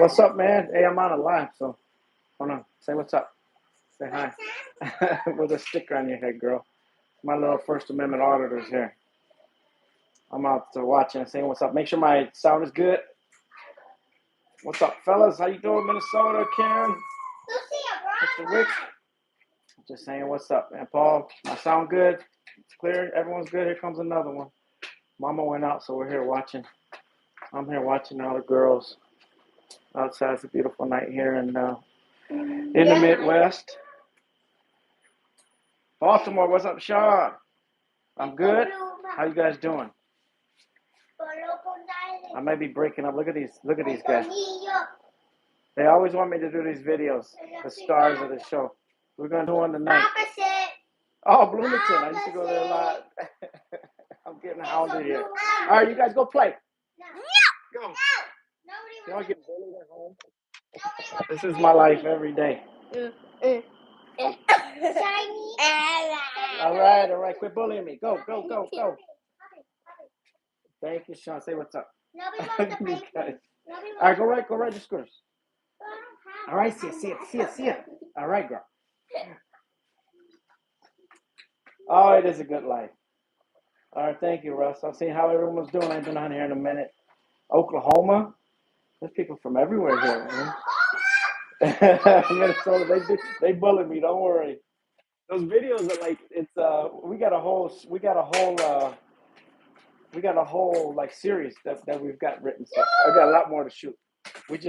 What's up, man? Hey, I'm on a live, so hold on. Say what's up. Say hi. With a sticker on your head, girl. My little First Amendment auditors here. I'm out to watching and saying what's up. Make sure my sound is good. What's up, fellas? How you doing, Minnesota? Karen? Mr. Rick? Just saying what's up, man. Paul, my sound good? It's clear? Everyone's good? Here comes another one. Mama went out, so we're here watching. I'm here watching all the girls. Outside, it's a beautiful night here in the Midwest. Baltimore, what's up, Sean? I'm good. How you guys doing? I might be breaking up. Look at these guys. They always want me to do these videos, the stars of the show. We're gonna do one tonight. Oh, Bloomington. I used to go there a lot. I'm getting hounded here. All right, you guys go play. Go. You want to get bullied at home? This is my life every day. All right. Quit bullying me. Go. Thank you, Sean. Say what's up. All right, go right the scooters. All right, see it. All right, girl. Oh, it is a good life. All right, thank you, Russ. I'll see how everyone was doing. I've been on here in a minute. Oklahoma. There's people from everywhere here, man. Minnesota, they bully me. Don't worry. Those videos are like we got a whole like series that we've got written. So I got a lot more to shoot.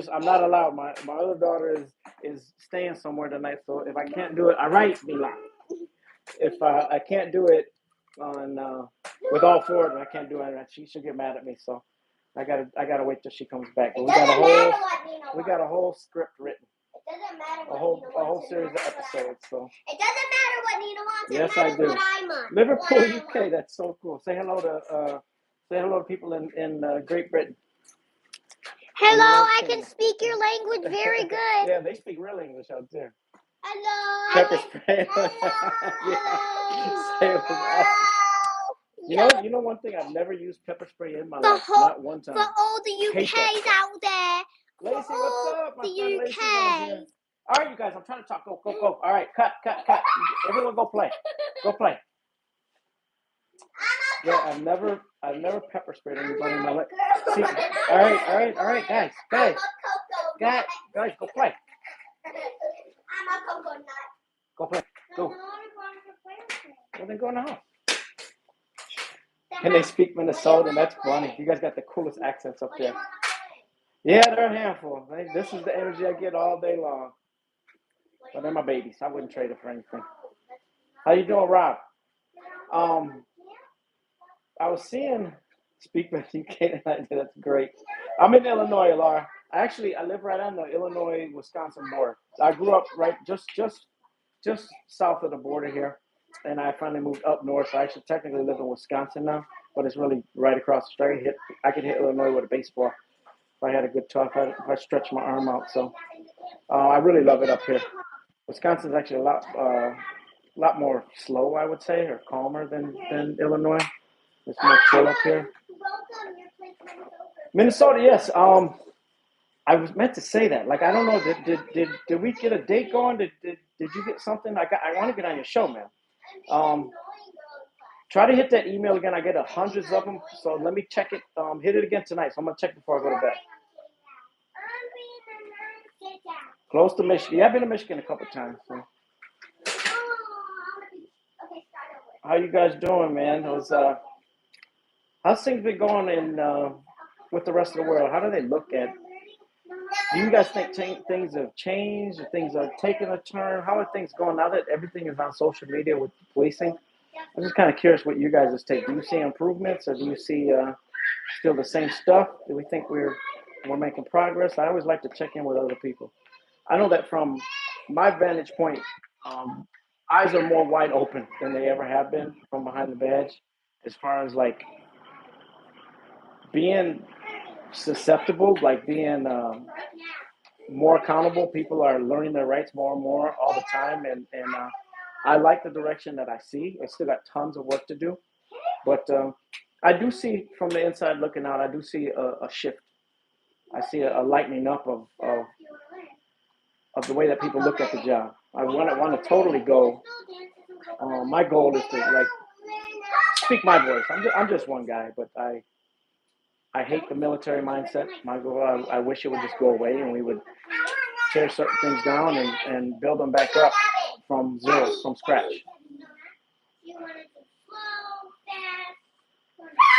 I'm not allowed. My other daughter is staying somewhere tonight. So if I can't do it, all right, Mila. If I can't do it on with all four of them, I can't do it. She'll get mad at me. So I gotta wait till she comes back. But we got a whole script written. It doesn't matter a whole series of episodes. So it doesn't matter what Nina wants. Yes, I do. What I want. Liverpool, UK. That's so cool. Say hello to people in Great Britain. Hello, I can speak your language very good. Yeah, they speak real English out there. Hello. Pepper spray. You know one thing, I've never used pepper spray in my life. Not one time. For all the UKs out there. Lacey, what's up? My the UK. All right, you guys, I'm trying to talk. Go. All right, cut. Everyone go play. Go play. Yeah, I've never pepper sprayed anybody in my life. See, all right, guys, go play. I'm a coconut. Go play. Go. Well, then go in the house. And they speak Minnesota, that's funny. You guys got the coolest accents up there. Yeah, they're a handful. This is the energy I get all day long. But they're my babies. I wouldn't trade it for anything. How you doing, Rob? I was seeing Speak with UK tonight. That's great. I'm in Illinois, Laura. I live right on the Illinois-Wisconsin border. I grew up right just south of the border here, and I finally moved up north. So I actually technically live in Wisconsin now, but it's really right across the street. I could hit Illinois with a baseball if I had a good toss. If I stretch my arm out. So I really love it up here. Wisconsin's actually a lot more slow, I would say, or calmer than Illinois. It's more chill up here. Minnesota, yes. I was meant to say that. Like, I don't know. Did we get a date going? Did you get something? I want to get on your show, man. Try to hit that email again. I get hundreds of them. So let me check it. Hit it again tonight. So I'm gonna check before I go to bed. Close to Michigan. Yeah, I've been to Michigan a couple times. So. How you guys doing, man? How's things been going with the rest of the world? How do they look at? Do you guys think things have changed? Or things are taking a turn? How are things going now that everything is on social media with policing? I'm just kind of curious what you guys' take. Do you see improvements, or do you see still the same stuff? Do we think we're making progress? I always like to check in with other people. I know that from my vantage point, eyes are more wide open than they ever have been from behind the badge, as far as like being susceptible, like being more accountable. People are learning their rights more and more all the time, and I like the direction that I see. I still got tons of work to do, but I do see from the inside looking out, I do see a shift. I see a lightening up of the way that people look at the job. I want to totally go. My goal is to like speak my voice. I'm just one guy, but I hate the military mindset. My goal, I wish it would just go away and we would tear certain things down and build them back up from zero, from scratch.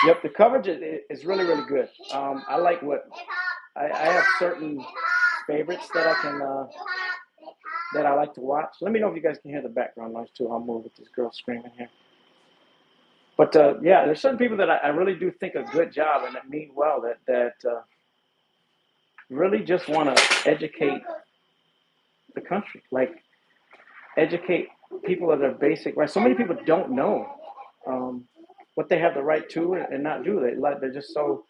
Yep, the coverage is really, really good. I like what I have certain favorites that I can that I like to watch. Let me know if you guys can hear the background noise too. I'll move with this girl screaming here. But yeah, there's certain people that I really do think a good job and that mean well, that really just want to educate the country, like educate people of their basic rights. So many people don't know what they have the right to and not do. They're just so.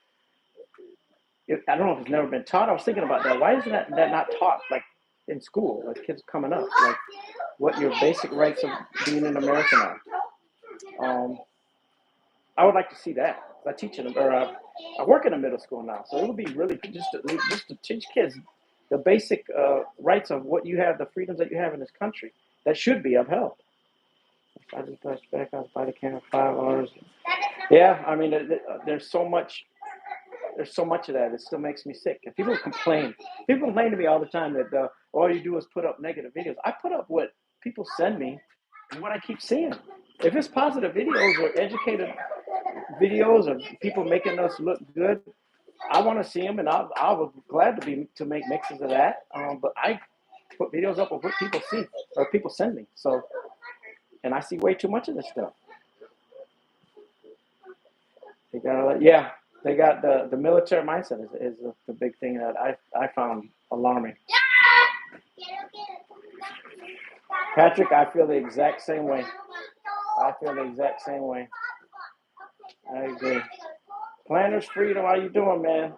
I don't know if it's never been taught. I was thinking about that. Why isn't that not taught, like in school, like kids coming up, like what your basic rights of being an American are? I would like to see that. I teach in, or I work in a middle school now, so it would be really just to teach kids the basic rights of what you have, the freedoms that you have in this country that should be upheld. I just touched back. I was by the camera 5 hours. Yeah, I mean, there's so much. There's so much of that. It still makes me sick. And people complain. People complain to me all the time that all you do is put up negative videos. I put up what people send me and what I keep seeing. If it's positive videos or educated videos of people making us look good, I want to see them, and I would be glad to make mixes of that. But I put videos up of what people see or people send me. So, and I see way too much of this stuff. They got the military mindset is the big thing that I found alarming. Patrick, I feel the exact same way. I feel the exact same way. I agree. Planners Freedom, how you doing, man?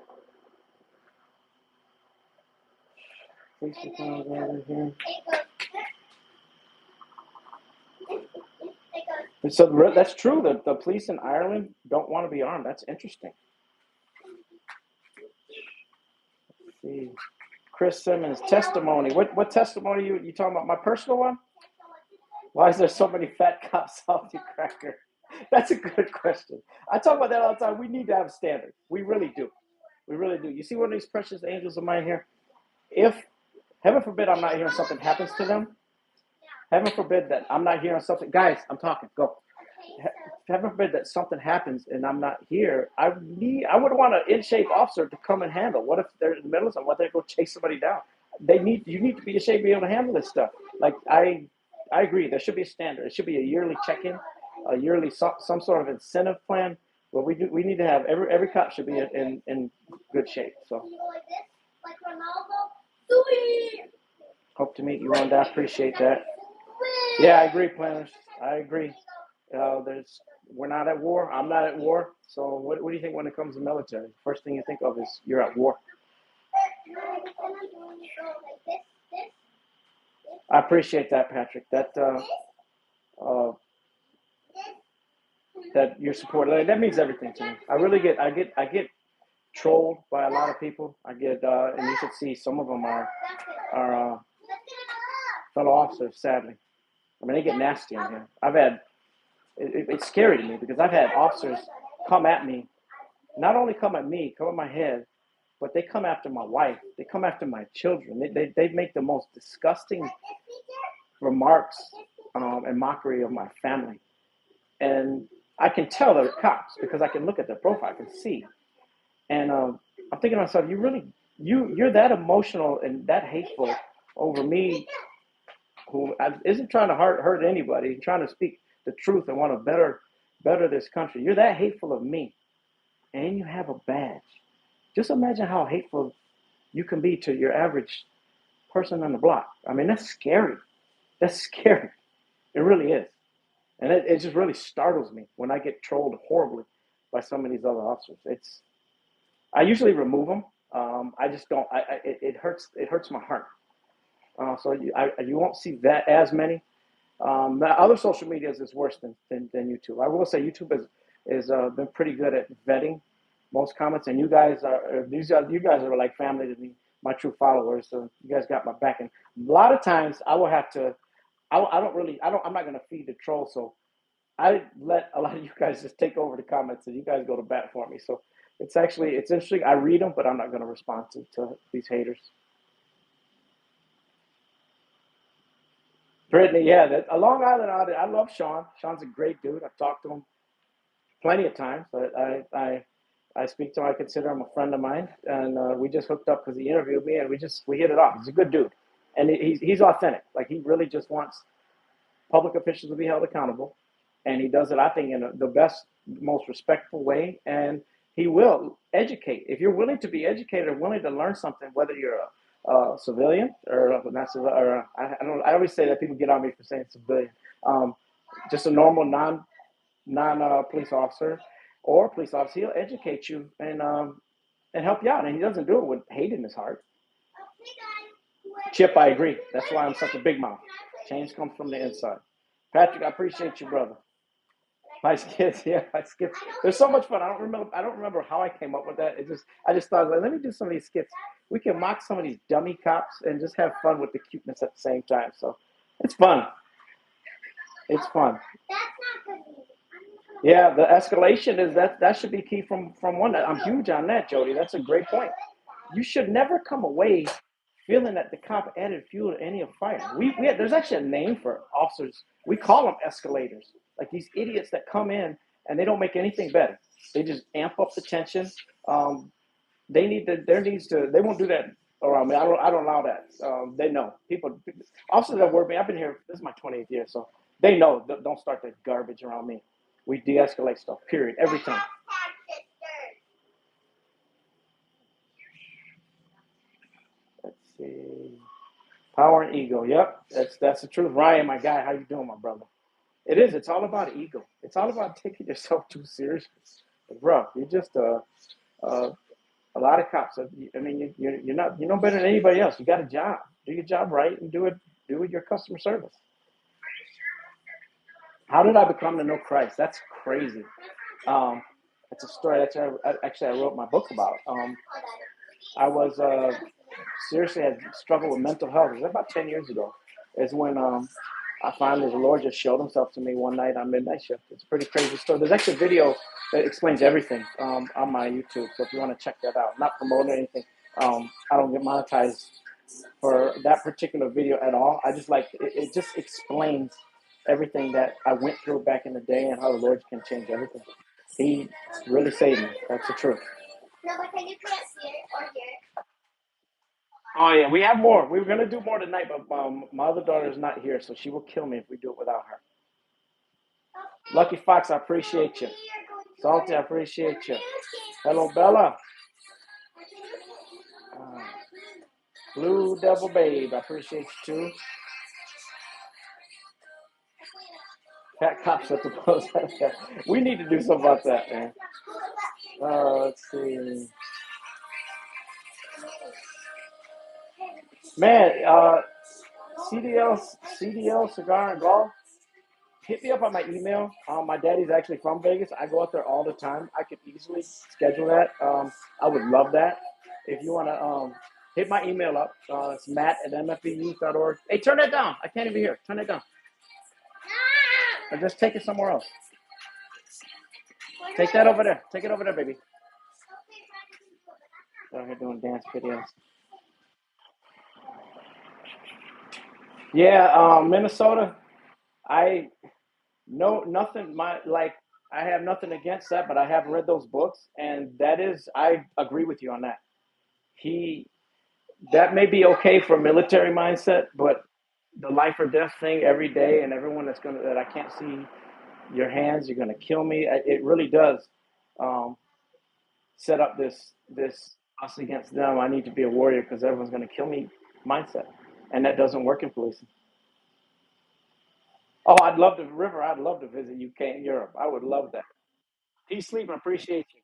So that's true. The police in Ireland don't want to be armed. That's interesting. Let's see. Chris Simmons, testimony. What testimony you talking about? My personal one? Why is there so many fat cops salty cracker? That's a good question. I talk about that all the time. We need to have standards. We really do. We really do. You see one of these precious angels of mine here? If, heaven forbid, I'm not hearing something happens to them, heaven forbid that I'm not hearing something. Guys, I'm talking. Go. Heaven forbid that something happens and I'm not here. I would want an in-shape officer to come and handle. What if they're in the middle of something? What if they go chase somebody down? You need to be in shape to be able to handle this stuff. Like I agree. There should be a standard. It should be a yearly check-in, a yearly some sort of incentive plan. But we need to have every cop should be in good shape. So hope to meet you one day. I appreciate that. Yeah, I agree, planners. I agree. We're not at war. I'm not at war. So what do you think when it comes to military? First thing you think of is you're at war. I appreciate that, Patrick. That your support, that means everything to me. I get trolled by a lot of people. I get and you should see some of them are fellow officers. Sadly, I mean they get nasty in here. It's scary to me because I've had officers come at me, not only come at me, come at my head, but they come after my wife. They come after my children. They make the most disgusting remarks and mockery of my family. And I can tell they're cops because I can look at their profile. I can see. And I'm thinking to myself, you're that emotional and that hateful over me, who isn't trying to hurt anybody, trying to speak the truth and want to better this country. You're that hateful of me, and you have a badge. Just imagine how hateful you can be to your average person on the block. I mean, that's scary. That's scary. It really is. And it just really startles me when I get trolled horribly by some of these other officers. I usually remove them. I just don't. It hurts. It hurts my heart. So you won't see that as many. Other social medias is worse than YouTube. I will say YouTube has been pretty good at vetting most comments, and you guys are you guys are like family to me, my true followers. So you guys got my back. And a lot of times I will have to. I don't really. I don't. I'm not going to feed the troll. So I let a lot of you guys just take over the comments, and you guys go to bat for me. So it's interesting. I read them, but I'm not going to respond to these haters. Brittany, yeah, a Long Island audit. I love Sean. Sean's a great dude. I've talked to him plenty of times. I speak to him. I consider him a friend of mine, and we just hooked up because he interviewed me, and we hit it off. He's a good dude, and he's authentic. Like he really just wants public officials to be held accountable, and he does it, I think, in the best, most respectful way. And he will educate. If you're willing to be educated or willing to learn something, whether you're a civilian or not civilian, or I don't. I always say that people get on me for saying civilian. Um, just a normal non police officer or police officer, he'll educate you and help you out. And he doesn't do it with hate in his heart. Chip, I agree. That's why I'm such a big mouth. Change comes from the inside. Patrick, I appreciate you, brother. My skits, yeah, my skits. They're so much fun. I don't remember how I came up with that. I just thought, like, let me do some of these skits. We can mock some of these dummy cops and just have fun with the cuteness at the same time. So it's fun. It's fun. Yeah, the escalation is that should be key from one. I'm huge on that, Jody. That's a great point. You should never come away feeling that the cop added fuel to any of fire. There's actually a name for officers. We call them escalators. Like these idiots that come in and they don't make anything better. They just amp up the tension. They won't do that around me. I don't allow that. They know officers that work with me. I've been here. This is my 20th year, so they know. Don't start that garbage around me. We de-escalate stuff. Period. Every time. Let's see. Power and ego. Yep, that's the truth. Ryan, my guy, how you doing, my brother? It is. It's all about ego. It's all about taking yourself too seriously. But bro, you're just a lot of cops. I mean, you're not. You know better than anybody else. You got a job. Do your job right and do it. Do it your customer service. How did I become to know Christ? That's crazy. Um, it's a story that I wrote my book about. I was seriously had struggled with mental health. It was about 10 years ago. Is when I finally the Lord just showed Himself to me one night on midnight shift. It's a pretty crazy story. There's actually a video that explains everything on my YouTube. So if you want to check that out, I'm not promoting anything. I don't get monetized for that particular video at all. I just like it just explains everything that I went through back in the day and how the Lord can change everything. He really saved me. That's the truth. No, but can you put it here or here? Oh yeah, we have more. We were gonna do more tonight, but my other daughter is not here, so she will kill me if we do it without her. Lucky Fox, I appreciate you. Salty, I appreciate you. Hello, Bella. Blue Devil Babe, I appreciate you too. Cat cops at the post. We need to do something about that, man. Let's see. Man, CDL Cigar and Golf. Hit me up on my email. My daddy's actually from Vegas. I go out there all the time. I could easily schedule that. I would love that. If you want to hit my email up, it's matt@mfbeyouth.org. Hey, turn that down. I can't even hear. Turn it down. Or just take it somewhere else. Take that over there. Take it over there, baby. Out here doing dance videos. Yeah, Minnesota. I know nothing. I have nothing against that, but I have read those books, and I agree with you on that. He that may be okay for military mindset, but the life or death thing every day, and everyone that I can't see your hands, you're gonna kill me. It really does um, set up this us against them. I need to be a warrior because everyone's gonna kill me mindset, and that doesn't work in policing. Oh, I'd love to, River. I'd love to visit UK and Europe. I would love that. Peace, sleep, and appreciate you.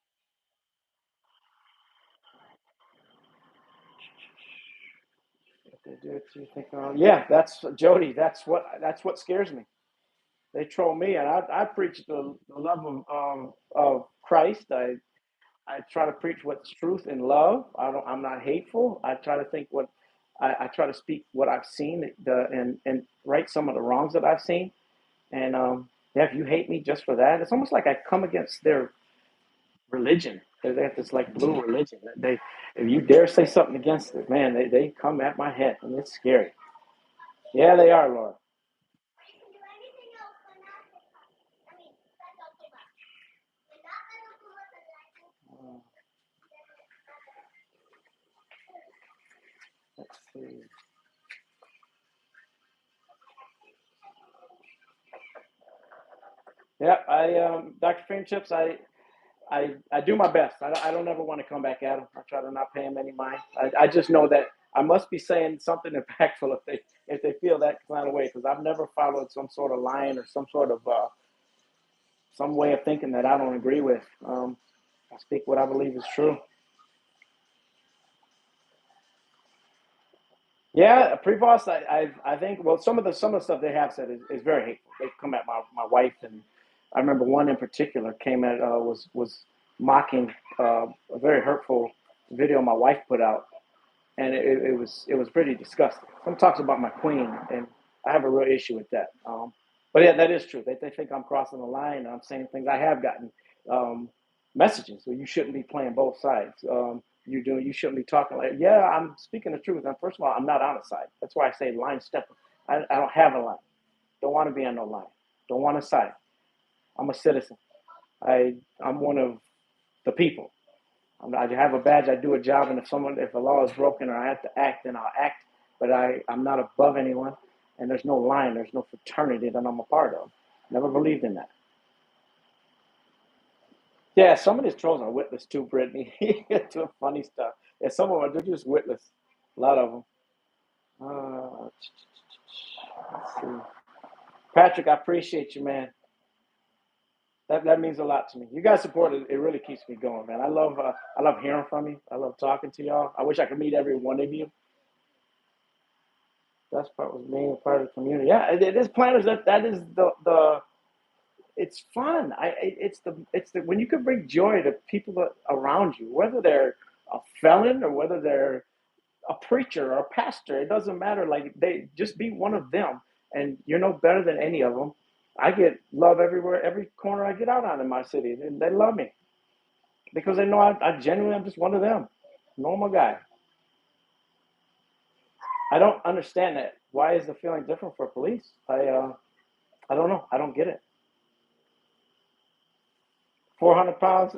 Yeah, that's Jody. That's what scares me. They troll me, and I preach the love of Christ. I try to preach what's truth and love. I'm not hateful. I try to think what I try to speak what I've seen and right some of the wrongs that I've seen. And yeah, if you hate me just for that, it's almost like I come against their religion. They have this like blue religion. They if you dare say something against it, man, they come at my head and it's scary. Yeah, they are, Lord. Uh, let's see. Yeah, Dr. Cream Chips, I do my best. I don't ever want to come back at them. I try to not pay them any mind. I just know that I must be saying something impactful if they feel that kind of way, because I've never followed some sort of line or some sort of some way of thinking that I don't agree with. I speak what I believe is true. Yeah, pre-boss. I think well some of the stuff they have said is very hateful. They come at my wife, and I remember one in particular came at was mocking a very hurtful video my wife put out, and it was pretty disgusting. Some talks about my queen, and I have a real issue with that. But yeah, that is true. They think I'm crossing the line. And I'm saying things. I have gotten messages where you shouldn't be playing both sides. You shouldn't be talking like yeah. I'm speaking the truth. And first of all, I'm not on a side. That's why I say line stepper. I don't have a line. Don't want to be on no line. Don't want a side. I'm a citizen. I'm one of the people. I have a badge. I do a job, and if a law is broken or I have to act, then I'll act. But I'm not above anyone, and there's no line. There's no fraternity that I'm a part of. Never believed in that. Yeah, some of these trolls are witless too, Brittany. Doing funny stuff. And some of them are just witless. A lot of them. Let's see. Patrick, I appreciate you, man. That means a lot to me. You guys support it. It really keeps me going, man. I love hearing from you. I love talking to y'all. I wish I could meet every one of you. That's part was being a part of the community. Yeah, it is planners. That is the. It's fun. It's the when you can bring joy to people around you, whether they're a felon or whether they're a preacher or a pastor. It doesn't matter. Like they just be one of them, and you're no better than any of them. I get love everywhere, every corner I get out on in my city, and they love me because they know I genuinely am just one of them, normal guy. I don't understand that. Why is the feeling different for police? I don't know. I don't get it. 400 pounds.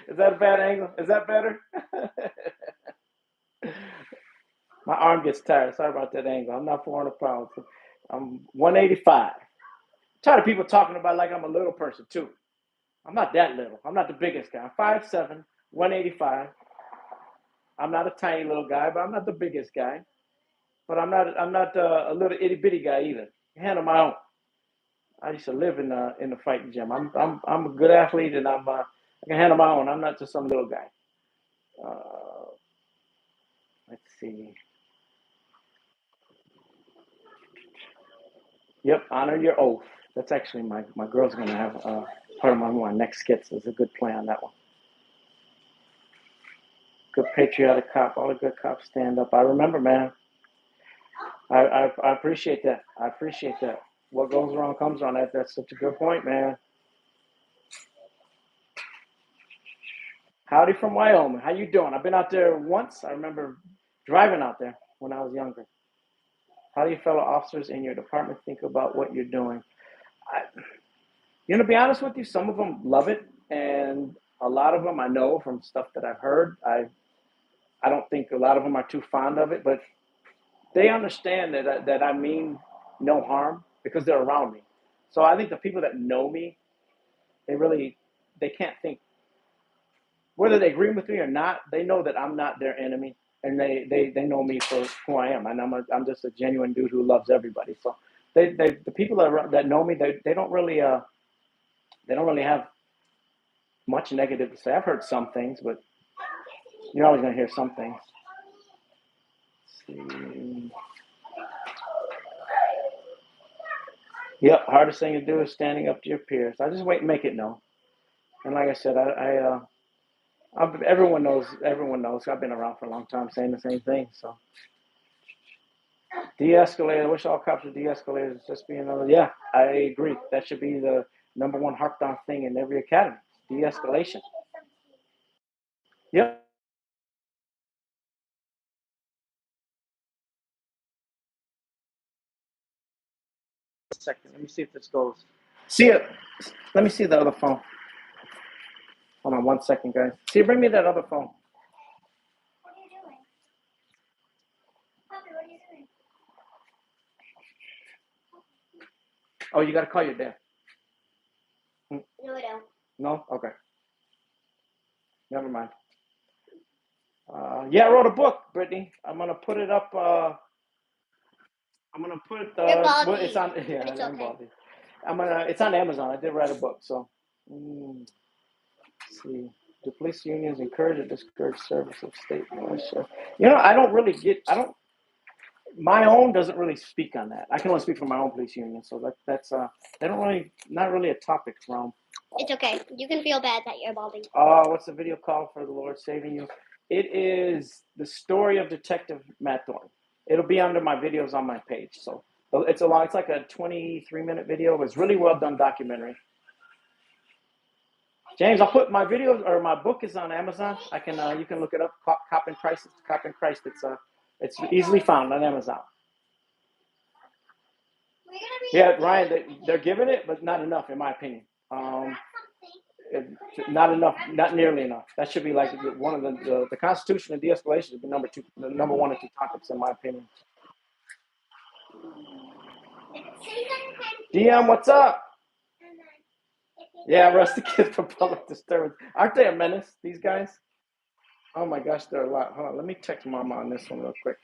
Is that a bad angle? Is that better? My arm gets tired. Sorry about that angle. I'm not 400 pounds. I'm 185. I'm tired of people talking about like I'm a little person too. I'm not that little. I'm not the biggest guy. I'm 5'7", 185. I'm not a tiny little guy, but I'm not the biggest guy. But I'm not a little itty bitty guy either. Handle my own. I used to live in the fighting gym. I'm a good athlete, and I can handle my own. I'm not just some little guy. Uh, let's see. Yep, honor your oath. That's actually my girl's gonna have part of my next skits. Is a good play on that one. Good patriotic cop. All the good cops stand up. I remember, man. I appreciate that. I appreciate that. What goes around comes around. That's such a good point, man. Howdy from Wyoming. How you doing? I've been out there once. I remember driving out there when I was younger. How do your fellow officers in your department think about what you're doing? I, to be honest with you, some of them love it, and a lot of them I know from stuff that I've heard. I don't think a lot of them are too fond of it, but they understand that I mean no harm because they're around me. So I think the people that know me, they really they can't think whether they agree with me or not. They know that I'm not their enemy, and they know me for who I am, and I'm just a genuine dude who loves everybody. So the people that know me, they don't really have much negative to say. I've heard some things, but you're always gonna hear some things. Let's see. Yep, hardest thing to do is standing up to your peers. I just wait and make it known. And like I said, everyone knows. Everyone knows. I've been around for a long time saying the same thing. So de-escalate. I wish all cops were de-escalators. Just be another. Yeah, I agree. That should be the number one harped on thing in every academy. De-escalation. Yep. Second. Let me see if this goes. See it. Let me see the other phone. Hold on 1 second, guys. See, bring me that other phone. What are you doing? Puppy, what are you doing? Oh, you got to call your dad. No, I don't. No? Okay. Never mind. Yeah, I wrote a book, Brittany. I'm gonna put it up. I'm gonna put. Well, it's on. Yeah, it's I'm okay. balding. It's on Amazon. I did write a book, so. Let's see. Do police unions encourage or discourage service of state militia? I don't really get. I don't. My own doesn't really speak on that. I can only speak for my own police union, so that's they don't really, not really a topic from. It's okay. You can feel bad that you're balding. What's the video called for the Lord saving you? It is the story of Detective Matt Thornton. It'll be under my videos on my page. So it's like a 23-minute video. It's really well done documentary. James, I'll put my videos, or my book is on Amazon. You can look it up. Cop in Christ. Cop in Christ. It's easily found on Amazon. Yeah, Ryan, they're giving it, but not enough, in my opinion. Not enough, not nearly enough. That should be like one of the Constitution and de-escalation should be number one or two topics, in my opinion. DM, what's up? Yeah, arrest the kids for public disturbance. Aren't they a menace, these guys? Oh my gosh, they're a lot. Hold on, let me text Mama on this one real quick.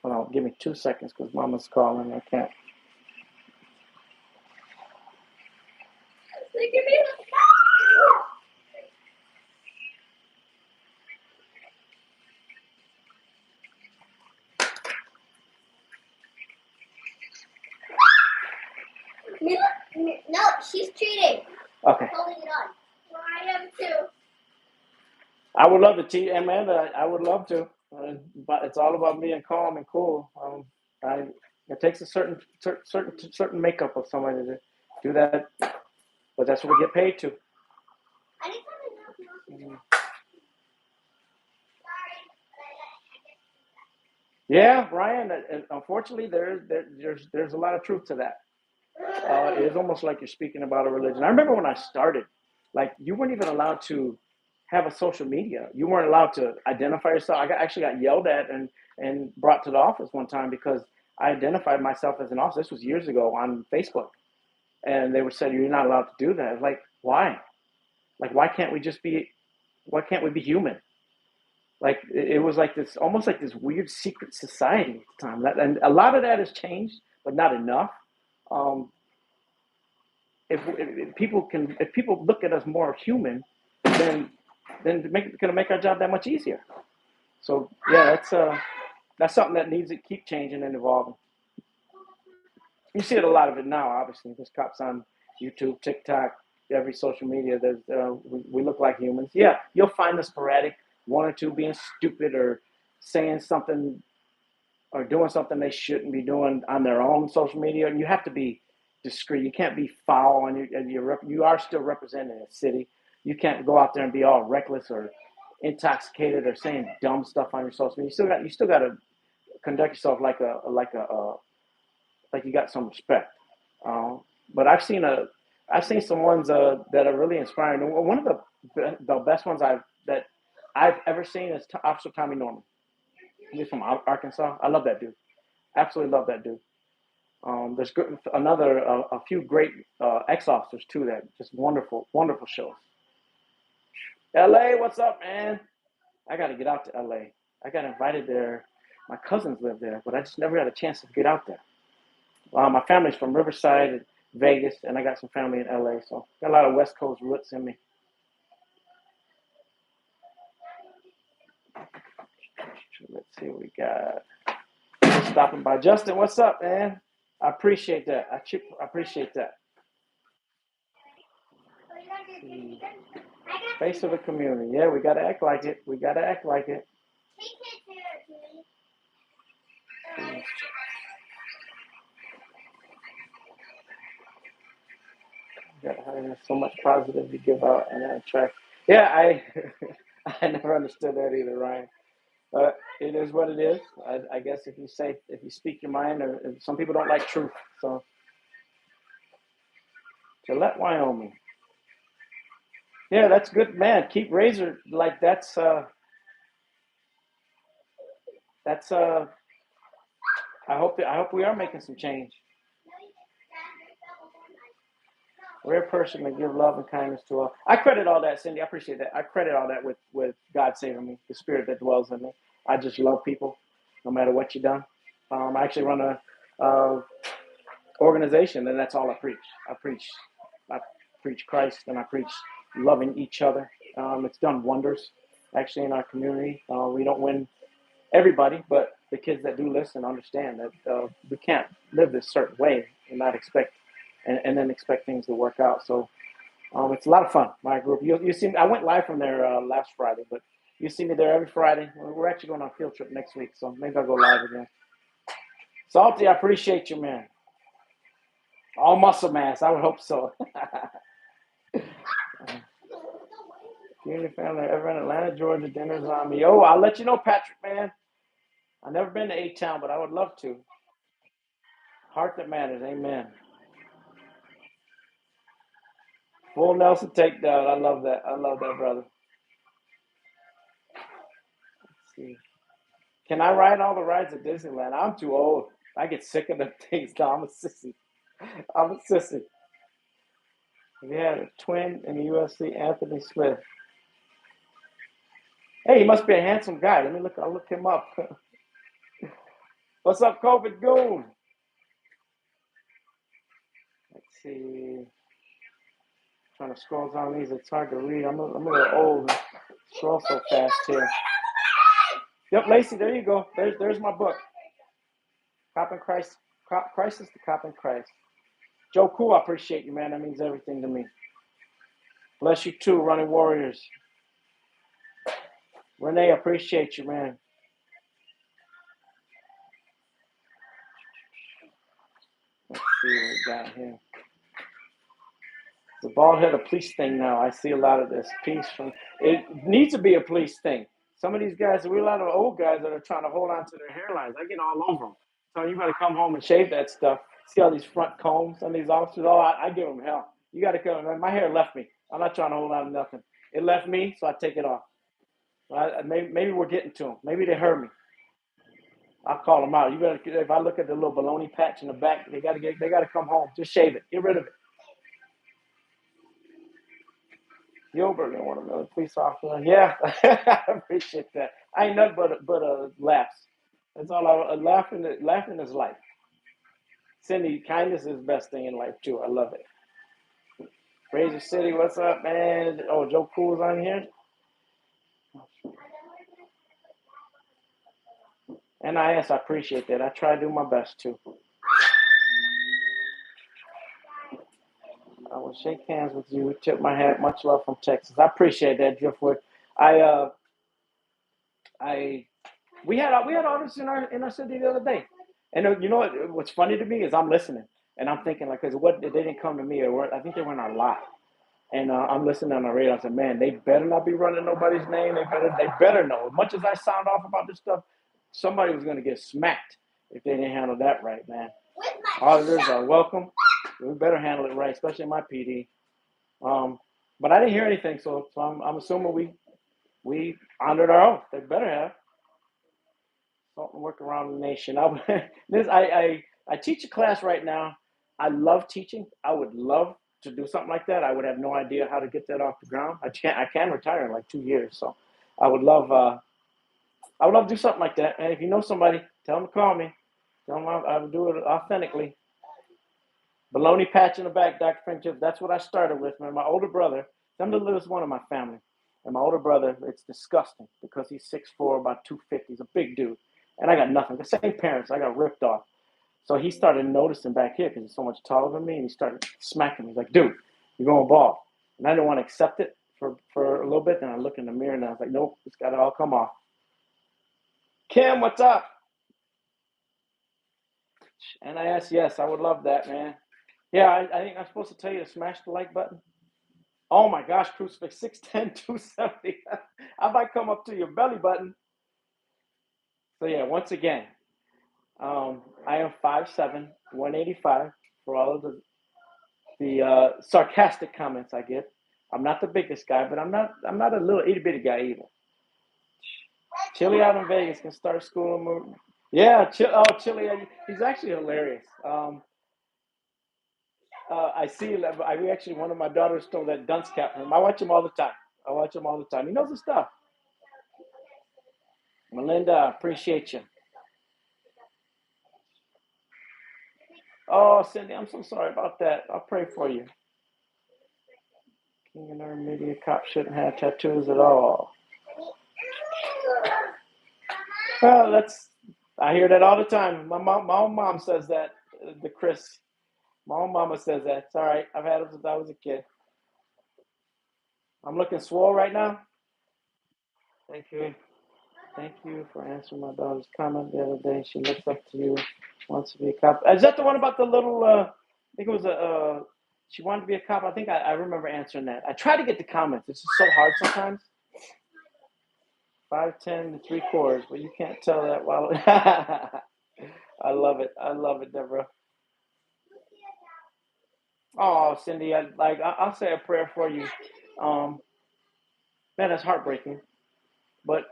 Hold on, give me 2 seconds because Mama's calling. I can't. No, she's cheating. Okay. Holding it on. Well, I am too. I would love to teach, Amanda. I would love to, but it's all about being calm and cool. It takes a certain makeup of somebody to do that, but that's what we get paid to. I need something else. Yeah, Brian. Unfortunately, there's a lot of truth to that. It's almost like you're speaking about a religion. I remember when I started, like you weren't even allowed to have a social media. You weren't allowed to identify yourself. Actually got yelled at and brought to the office one time because I identified myself as an officer. This was years ago on Facebook, and they were saying you're not allowed to do that. I was like, why? Like, why can't we just be? Why can't we be human? Like it was like this, almost like this weird secret society at the time. And a lot of that has changed, but not enough. Um, if people look at us more human, then it's going to make our job that much easier. So yeah, that's something that needs to keep changing and evolving. You see it a lot of it now, obviously. There's cops on YouTube, TikTok, every social media. We look like humans. Yeah, you'll find the sporadic one or two being stupid or saying something or doing something they shouldn't be doing on their own social media, and you have to be discreet. You can't be foul, and you are still representing a city. You can't go out there and be all reckless or intoxicated or saying dumb stuff on your social media. You still got to conduct yourself like you got some respect. Uh, but I've seen some ones that are really inspiring. One of the best ones that I've ever seen is Officer Tommy Norman. He's from Arkansas. I love that dude. Absolutely love that dude. There's a few great ex-officers too that just wonderful, wonderful shows. LA, what's up, man? I got to get out to LA. I got invited there. My cousins live there, but I just never had a chance to get out there. My family's from Riverside, Vegas, and I got some family in LA, so got a lot of West Coast roots in me. Let's see what we got. Stopping by. Justin, what's up, man? I appreciate that. I appreciate that. Face of the community. Yeah, we got to act like it. We got to act like it. There's so much positive to give out and attract. Yeah, I never understood that either, Ryan. But it is what it is. I guess if you speak your mind, or some people don't like truth. So Gillette, Wyoming. Yeah, that's good, man. Keep razor like that's. I hope we are making some change. Rare person to give love and kindness to all. I credit all that, Cindy. I appreciate that. I credit all that with God saving me, the Spirit that dwells in me. I just love people, no matter what you've done. I actually run a organization, and that's all I preach. I preach Christ, and I preach loving each other. It's done wonders, actually, in our community. We don't win everybody, but the kids that do listen understand that we can't live this certain way and not expect, and then expect things to work out. So it's a lot of fun. My group, you see, I went live from there last Friday, but you see me there every Friday. We're actually going on a field trip next week, so maybe I'll go live again. Salty, I appreciate you, man. All muscle mass, I would hope so. Community family ever in Atlanta, Georgia, dinner's on me. Oh, I'll let you know, Patrick, man. I've never been to A-Town, but I would love to. Heart that matters, amen. Full Nelson takedown. I love that. I love that, brother. Let's see. Can I ride all the rides at Disneyland? I'm too old. I get sick of the things. No, I'm a sissy. I'm a sissy. We had a twin in the UFC, Anthony Smith. Hey, he must be a handsome guy. Let me look. I'll look him up. What's up, COVID Goon? Let's see. Trying to scroll down these. It's hard to read. I'm a little old. Scroll so fast here. Yep, Lacey, there you go. There's my book. Cop and Christ. Crisis to Cop and Christ. Joe Cool, I appreciate you, man. That means everything to me. Bless you too, Running Warriors. Renee, I appreciate you, man. Let's see what we got here. The bald head a police thing now. I see a lot of this. Peace from it needs to be a police thing. Some of these guys, we're a lot of old guys that are trying to hold on to their hairlines. I get all over them. So you better come home and shave that stuff. See all these front combs on these officers? Oh, I give them hell. You got to come. My hair left me. I'm not trying to hold on to nothing. It left me, so I take it off. Maybe we're getting to them. Maybe they heard me. I'll call them out. You better. If I look at the little baloney patch in the back, they got to come home. Just shave it. Get rid of it. Gilbert didn't want another police officer. Yeah, I appreciate that. I ain't nothing but a laughs. That's all. Laughing is life. Cindy, kindness is the best thing in life too. I love it. Razor City, what's up, man? Oh, Joe Cool's on here. NIS, I appreciate that. I try to do my best too. I will shake hands with you. Tip my hat. Much love from Texas. I appreciate that, Driftwood. We had artists in our city the other day, and you know what's funny to me is I'm listening and I'm thinking like, cause what they didn't come to me, or I think they went on live, and I'm listening on the radio. I said, man, they better not be running nobody's name. They better know. As much as I sound off about this stuff, somebody was gonna get smacked if they didn't handle that right, man. Auditors are welcome. We better handle it right, especially in my PD. But I didn't hear anything, so I'm assuming we honored our oath. They better have. Something work around the nation. I teach a class right now. I love teaching. I would love to do something like that. I would have no idea how to get that off the ground. I can retire in like 2 years, so I would love to do something like that. And if you know somebody, tell them to call me. Tell them I would do it authentically. Baloney patch in the back, Dr. Friendship. That's what I started with, man. My older brother, I'm the littlest one of my family. And my older brother, it's disgusting because he's 6'4", about 250. He's a big dude. And I got nothing. The same parents. I got ripped off. So he started noticing back here because he's so much taller than me. And he started smacking me. He's like, dude, you're going bald. And I didn't want to accept it for a little bit. Then I looked in the mirror and I was like, nope, it's got to all come off. Kim, what's up? And I asked, yes, I would love that, man. Yeah, I think I'm supposed to tell you to smash the like button. Oh my gosh, Crucifix 6'10", 270. I might come up to your belly button. So yeah, once again, I am 5'7", 185 for all of the sarcastic comments I get. I'm not the biggest guy, but I'm not a little itty bitty guy either. Chili out in Vegas can start school. Yeah, Chili, he's actually hilarious. I see. We actually, one of my daughters stole that dunce cap from him. I watch him all the time. He knows his stuff. Melinda, appreciate you. Oh, Cindy, I'm so sorry about that. I'll pray for you. King and our media cop shouldn't have tattoos at all. Well, I hear that all the time. My own mom says that. The Chris, my own mama says that. It's all right. I've had them since I was a kid. I'm looking swole right now. Thank you. Thank you for answering my daughter's comment the other day. She looks up to you, wants to be a cop. Is that the one about the little? I think it was she wanted to be a cop. I think I remember answering that. I try to get the comments. It's just so hard sometimes. 5'10" and 3/4, but you can't tell that while. I love it, Deborah. Oh, Cindy, I'll say a prayer for you. Man, that's heartbreaking. But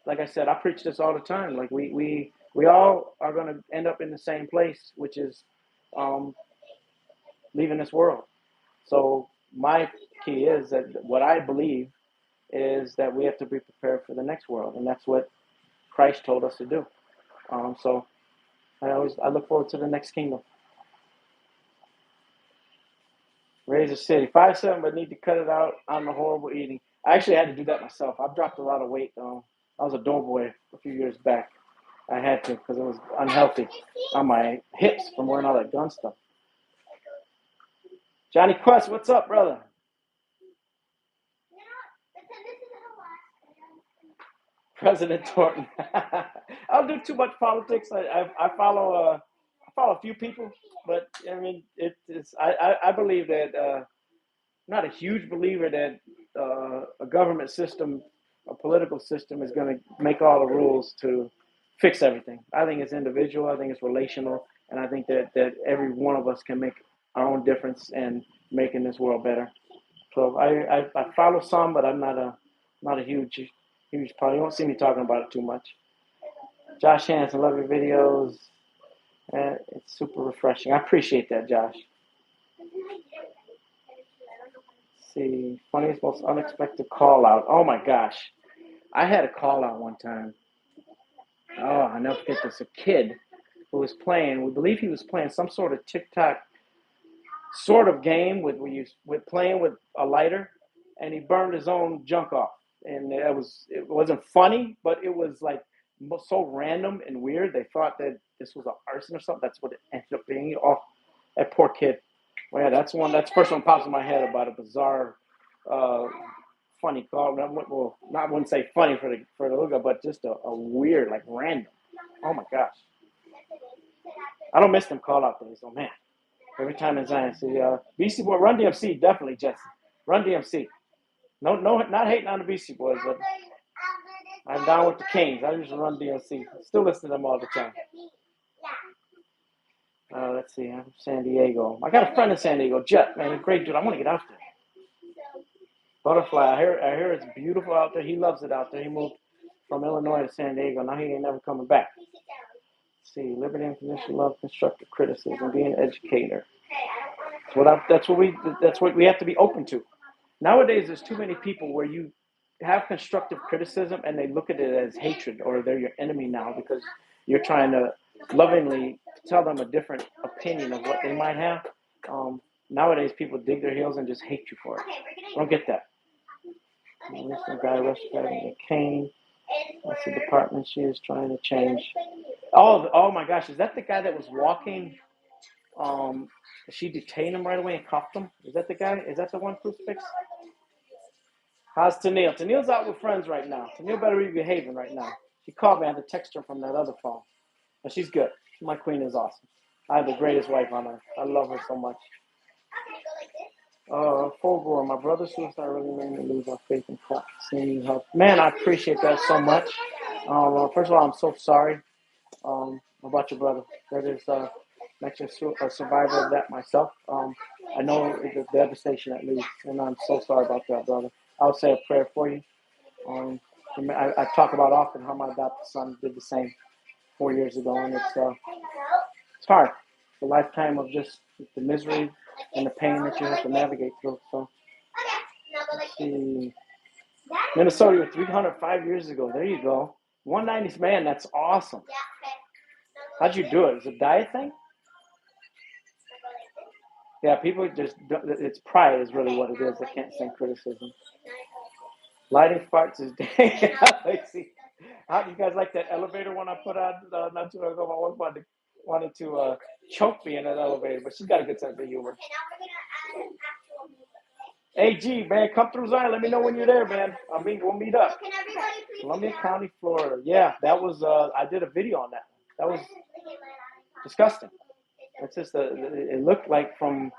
like I said, I preach this all the time. Like we all are going to end up in the same place, which is leaving this world. So my key is that what I believe is that we have to be prepared for the next world, and that's what Christ told us to do. So I look forward to the next kingdom. Razor City, 5'7", but need to cut it out on the horrible eating. I actually had to do that myself. I've dropped a lot of weight. I was a doughboy a few years back. I had to because it was unhealthy on my hips from wearing all that gun stuff. Johnny Quest, what's up, brother? President Thornton. I don't do too much politics. I follow a few people, but I mean I believe that I'm not a huge believer that a government system, a political system, is going to make all the rules to fix everything. I think it's individual. I think it's relational, and I think that every one of us can make our own difference in making this world better. So I follow some, but I'm not a huge part. You won't see me talking about it too much. Josh Hansen, love your videos. It's super refreshing. I appreciate that, Josh. Let's see, funniest, most unexpected call out. Oh my gosh, I had a call out one time. Oh, I never forget this. A kid who was playing. We believe he was playing some sort of TikTok sort of game with playing with a lighter, and he burned his own junk off. And it wasn't funny, but it was like so random and weird. They thought that this was an arson or something. That's what it ended up being. Oh, that poor kid. Well, yeah, that's the first one pops in my head about a bizarre, funny call. Well, I wouldn't say funny for the hookup, but just a weird, like random. Oh my gosh. I don't miss them call out days, oh man. Every time in Zion, see, BC Boy, Run DMC, definitely, Jesse. Run DMC. No, not hating on the BC Boys, but I'm down with the Kings. I used to Run DMC. Still listen to them all the time. Let's see, I'm San Diego. I got a friend in San Diego, Jet, man, a great dude. I want to get out there. Butterfly, I hear it's beautiful out there. He loves it out there. He moved from Illinois to San Diego. Now he ain't never coming back. Let's see, liberty, unconditional love, constructive criticism, being an educator. That's what we have to be open to. Nowadays, there's too many people where you have constructive criticism and they look at it as hatred, or they're your enemy now because you're trying to lovingly tell them a different opinion of what they might have. Nowadays, people dig their heels and just hate you for it. I don't get that. Some guy arrested a cane. That's the department she is trying to change. Oh my gosh, is that the guy that was walking she detained him right away and cuffed him. Is that the guy? Is that the one, Crucifix? How's Tennille? Tennille's out with friends right now. Tennille better be behaving right now. She called me. I had to text her from that other phone. But she's good. My queen is awesome. I have the greatest wife on earth. I love her so much. Fulgore, my brother's suicide really made me lose my faith in God. Seeing you help. Man, I appreciate that so much. First of all, I'm so sorry about your brother. That is actually a survivor of that myself. I know it's a devastation at least, and I'm so sorry about that, brother. I would say a prayer for you. I talk about often how my adopted son did the same 4 years ago, and it's hard. It's a lifetime of just the misery and the pain that you have to navigate through. So, let's see. Minnesota, 305 years ago. There you go. 190s, man, that's awesome. How'd you do it? Is it a diet thing? Yeah, people just, it's pride is really what it is. They can't stand criticism. Lighting farts is dang. How do you guys like that elevator one I put on not too long ago? My wife wanted to choke me in that elevator, but she's got a good sense of humor. Hey, G, man, come through Zion. Let me know when you're there, man. We'll meet up. Columbia County, Florida. Yeah, that was, I did a video on that. That was disgusting. It's just, it looked like from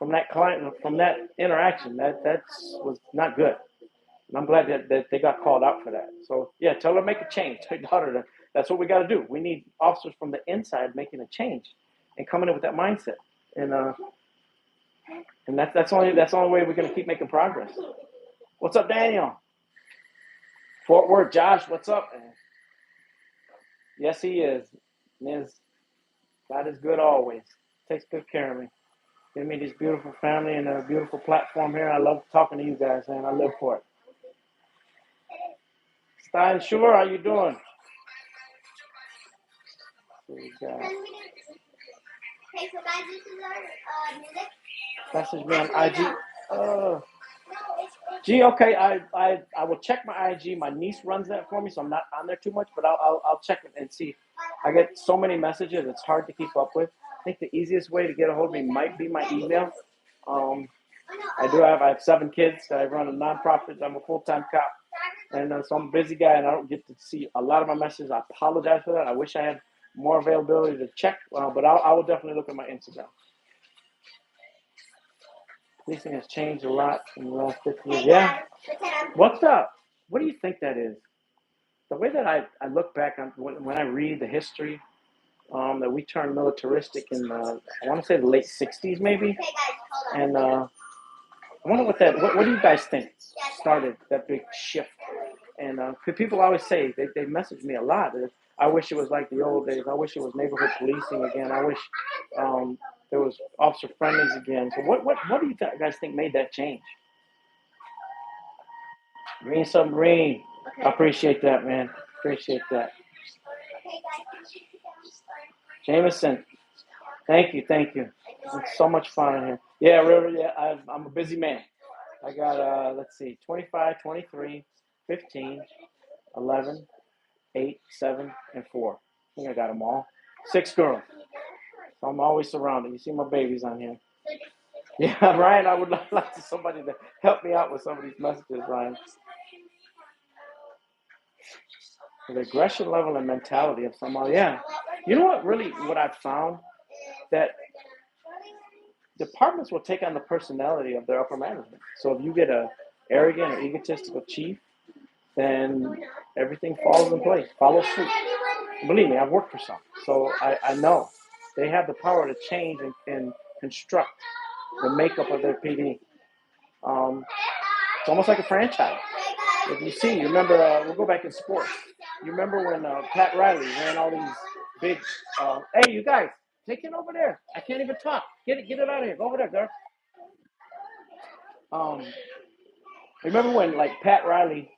that client, from that interaction, that was not good. And I'm glad that they got called out for that. So, yeah, tell her to make a change. Tell your daughter that that's what we got to do. We need officers from the inside making a change and coming in with that mindset. And that's the only way we're going to keep making progress. What's up, Daniel? Fort Worth, Josh, what's up, man? Yes, he is. God is good always. Takes good care of me. Give me this beautiful family and a beautiful platform here. I love talking to you guys, man. I live for it. Stein Shore, how you doing? Okay, so guys, this is our music. Message me on IG. Gee, okay. I will check my IG. My niece runs that for me, so I'm not on there too much. But I'll check it and see. I get so many messages; it's hard to keep up with. I think the easiest way to get a hold of me might be my email. I have 7 kids. I run a nonprofit. I'm a full-time cop, and so I'm a busy guy, and I don't get to see a lot of my messages. I apologize for that. I wish I had more availability to check, but I will definitely look at my Instagram. Policing has changed a lot in the last 50 years. Yeah. What's up? What do you think that is? The way that I look back on when I read the history, that we turned militaristic in I want to say the late 60s maybe. And I wonder what do you guys think started that big shift? And people always say, they message me a lot. I wish it was like the old days. I wish it was neighborhood policing again. I wish there was officer friendlies again. So what do you guys think made that change? Green Submarine. I appreciate that, man. Appreciate that. Jameson. Thank you. It's so much fun in here. Yeah, really, yeah, I'm a busy man. I got, let's see, 25, 23, 15, 11, 8, 7, and 4. I think I got them all. 6 girls. So I'm always surrounded. You see my babies on here. Yeah, Ryan, I would like somebody to help me out with some of these messages, Ryan. The aggression level and mentality of somebody. Yeah. You know what I've found? That departments will take on the personality of their upper management. So if you get a arrogant or egotistical chief, then everything falls in place, follows suit. Believe me, I've worked for some. So I know they have the power to change and construct the makeup of their PD. It's almost like a franchise. If you remember, we'll go back in sports. You remember when Pat Riley ran all these big, hey, you guys, take it over there. I can't even talk. Get it out of here. Go over there, girl. Remember when like Pat Riley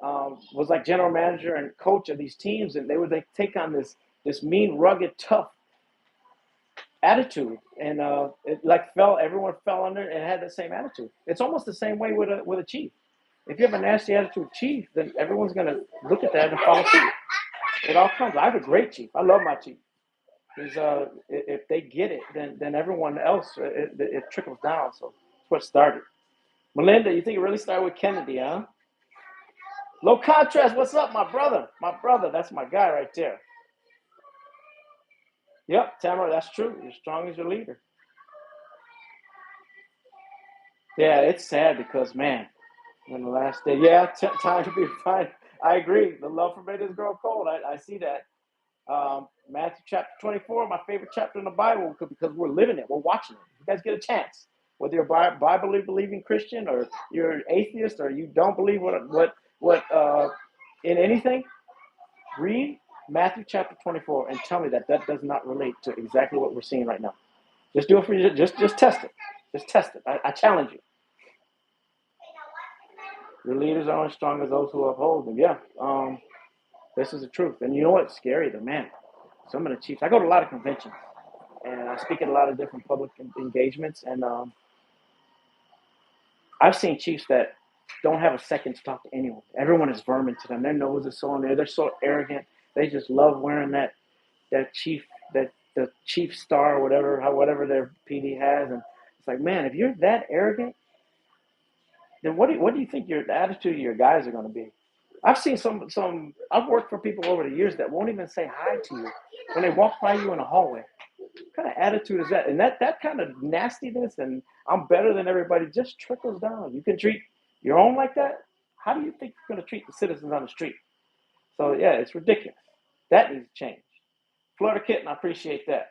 was like general manager and coach of these teams, and they would take on this mean, rugged, tough attitude, and everyone fell under and had the same attitude. It's almost the same way with a chief. If you have a nasty attitude chief, then everyone's gonna look at that and follow suit. It all comes. I have a great chief. I love my chief. is if they get it, then everyone else it trickles down. So that's what started. Melinda, you think it really started with Kennedy, huh? Low contrast. What's up, my brother? My brother. That's my guy right there. Yep, Tamara, that's true. You're strong as your leader. Yeah, it's sad because, man, in the last day, yeah, time to be fine. I agree. The love for me is growing cold. I see that. Matthew chapter 24, my favorite chapter in the Bible, because we're living it. We're watching it. You guys get a chance. Whether you're a Bible believing Christian or you're an atheist or you don't believe what in anything, read Matthew chapter 24 and tell me that does not relate to exactly what we're seeing right now. Just do it for you. Just test it. Just test it. I challenge you. Your leaders are only strong as those who uphold them. Yeah. This is the truth. And you know what's scary? The man. Some of the chiefs. I go to a lot of conventions, and I speak at a lot of different public engagements. And I've seen chiefs that don't have a second to talk to anyone. Everyone is vermin to them. Their nose is so on there. They're so arrogant. They just love wearing that chief that the chief star or whatever their PD has. And it's like, man, if you're that arrogant, then what do you think the attitude of your guys are going to be? I've seen some. I've worked for people over the years that won't even say hi to you when they walk by you in the hallway. What kind of attitude is that? And that kind of nastiness and I'm better than everybody just trickles down. You can treat your own like that. How do you think you're going to treat the citizens on the street? So yeah, it's ridiculous. That needs to change. Florida Kitten, I appreciate that.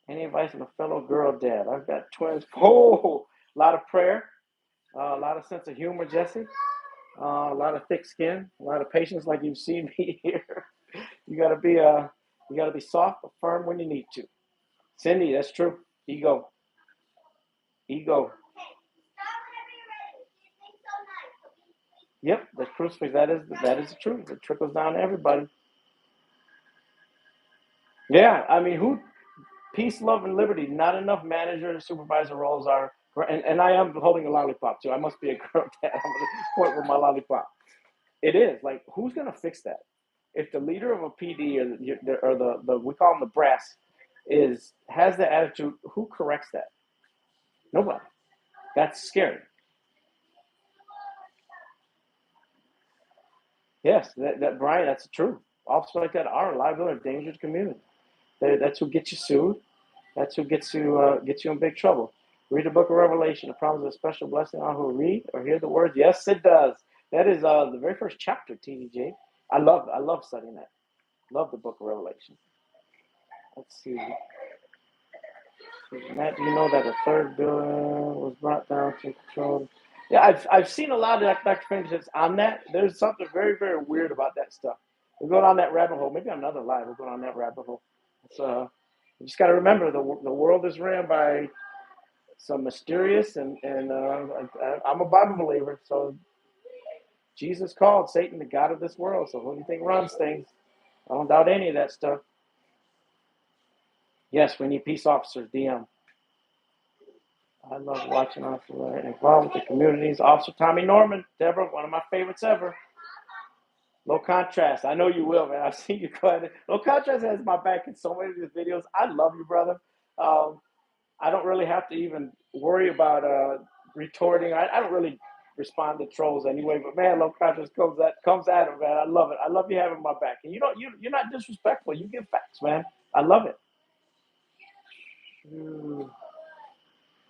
Any advice on a fellow girl dad? I've got twins. Oh, a lot of prayer, a lot of sense of humor, Jesse. A lot of thick skin, a lot of patience, like you've seen me here. You gotta be soft but firm when you need to. Cindy, that's true. Ego. Yep, the crucifix. That is the truth. It trickles down to everybody. Yeah, I mean, who peace, love, and liberty. Not enough manager and supervisor roles are. And I am holding a lollipop too. I must be a girl dad. I'm gonna point with my lollipop. It is like who's gonna fix that? If the leader of a PD or the we call them the brass has the attitude, who corrects that? Nobody. That's scary. Yes, that Brian, that's the truth. Officers like that are a liability, a danger to the community. That's who gets you sued. That's who gets you in big trouble. Read the Book of Revelation. It promises a special blessing on who read or hear the words. Yes, it does. That is the very first chapter. TDJ. I love studying that. Love the Book of Revelation. Let's see. Matt, do you know that a third building was brought down to control? Yeah, I've seen a lot of documentaries on that. There's something very, very weird about that stuff. We're going on that rabbit hole. Maybe another live. We're going on that rabbit hole. It's you just got to remember the world is ran by some mysterious and I'm a Bible believer, so Jesus called Satan the God of this world. So who do you think runs things? I don't doubt any of that stuff. Yes, we need peace officers. DM. I love watching officers involved with the communities. Officer Tommy Norman, Deborah, one of my favorites ever. Low contrast. I know you will, man. I've seen you go ahead. Low contrast has my back in so many of these videos. I love you, brother. I don't really have to even worry about retorting. I don't really respond to trolls anyway. But man, low contrast comes at him, man. I love it. I love you having my back, and you're not disrespectful. You give facts, man. I love it.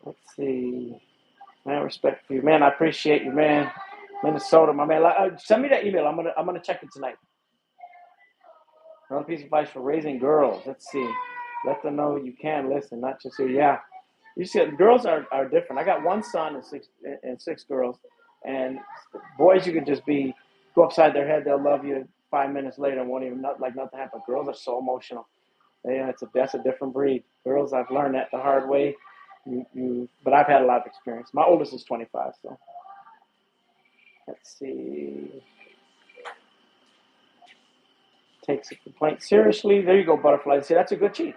Let's see. Man, respect for you, man. I appreciate you, man. Minnesota, my man. Send me that email. I'm gonna check it tonight. Another piece of advice for raising girls. Let's see. Let them know you can listen, not just hear. Yeah, you see, girls are different. I got one son and six girls, and boys you can just go upside their head. They'll love you 5 minutes later and won't even like nothing happened. Girls are so emotional. Yeah, that's a different breed. Girls, I've learned that the hard way. But I've had a lot of experience. My oldest is 25, so let's see. Takes a complaint seriously. There you go, butterfly. See, that's a good chief.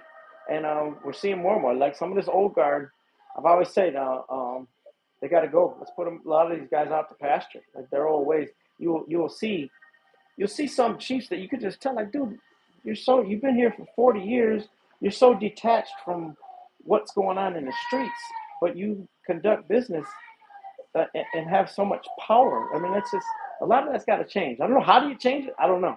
And we're seeing more and more. Like some of this old guard, I've always said, they got to go. Let's put a lot of these guys out to pasture, like their old ways. You'll see some chiefs that you could just tell, like, dude, you've been here for 40 years. you're so detached from what's going on in the streets, but you conduct business and have so much power. I mean, that's just a lot of that's got to change. I don't know, how do you change it. I don't know.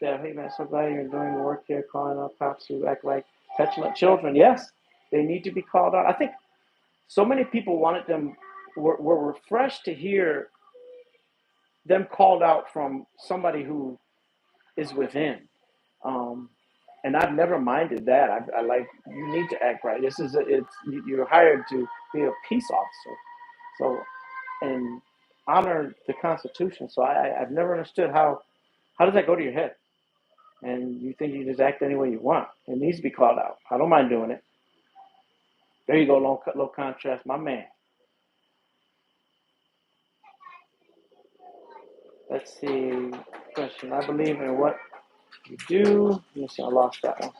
Yeah, hey man, so glad you're doing the work here, calling out cops who act like petulant children. Yes, they need to be called out. I think so many people wanted them were refreshed to hear them called out from somebody who is within. Um, and I've never minded that. I like, you need to act right. It's you're hired to be a peace officer, so and honor the Constitution. So I've never understood how does that go to your head, and you think you just act any way you want. It needs to be called out. I don't mind doing it. There you go, low contrast, my man. Let's see. Question. I believe in what you do. Let me see. I lost that one.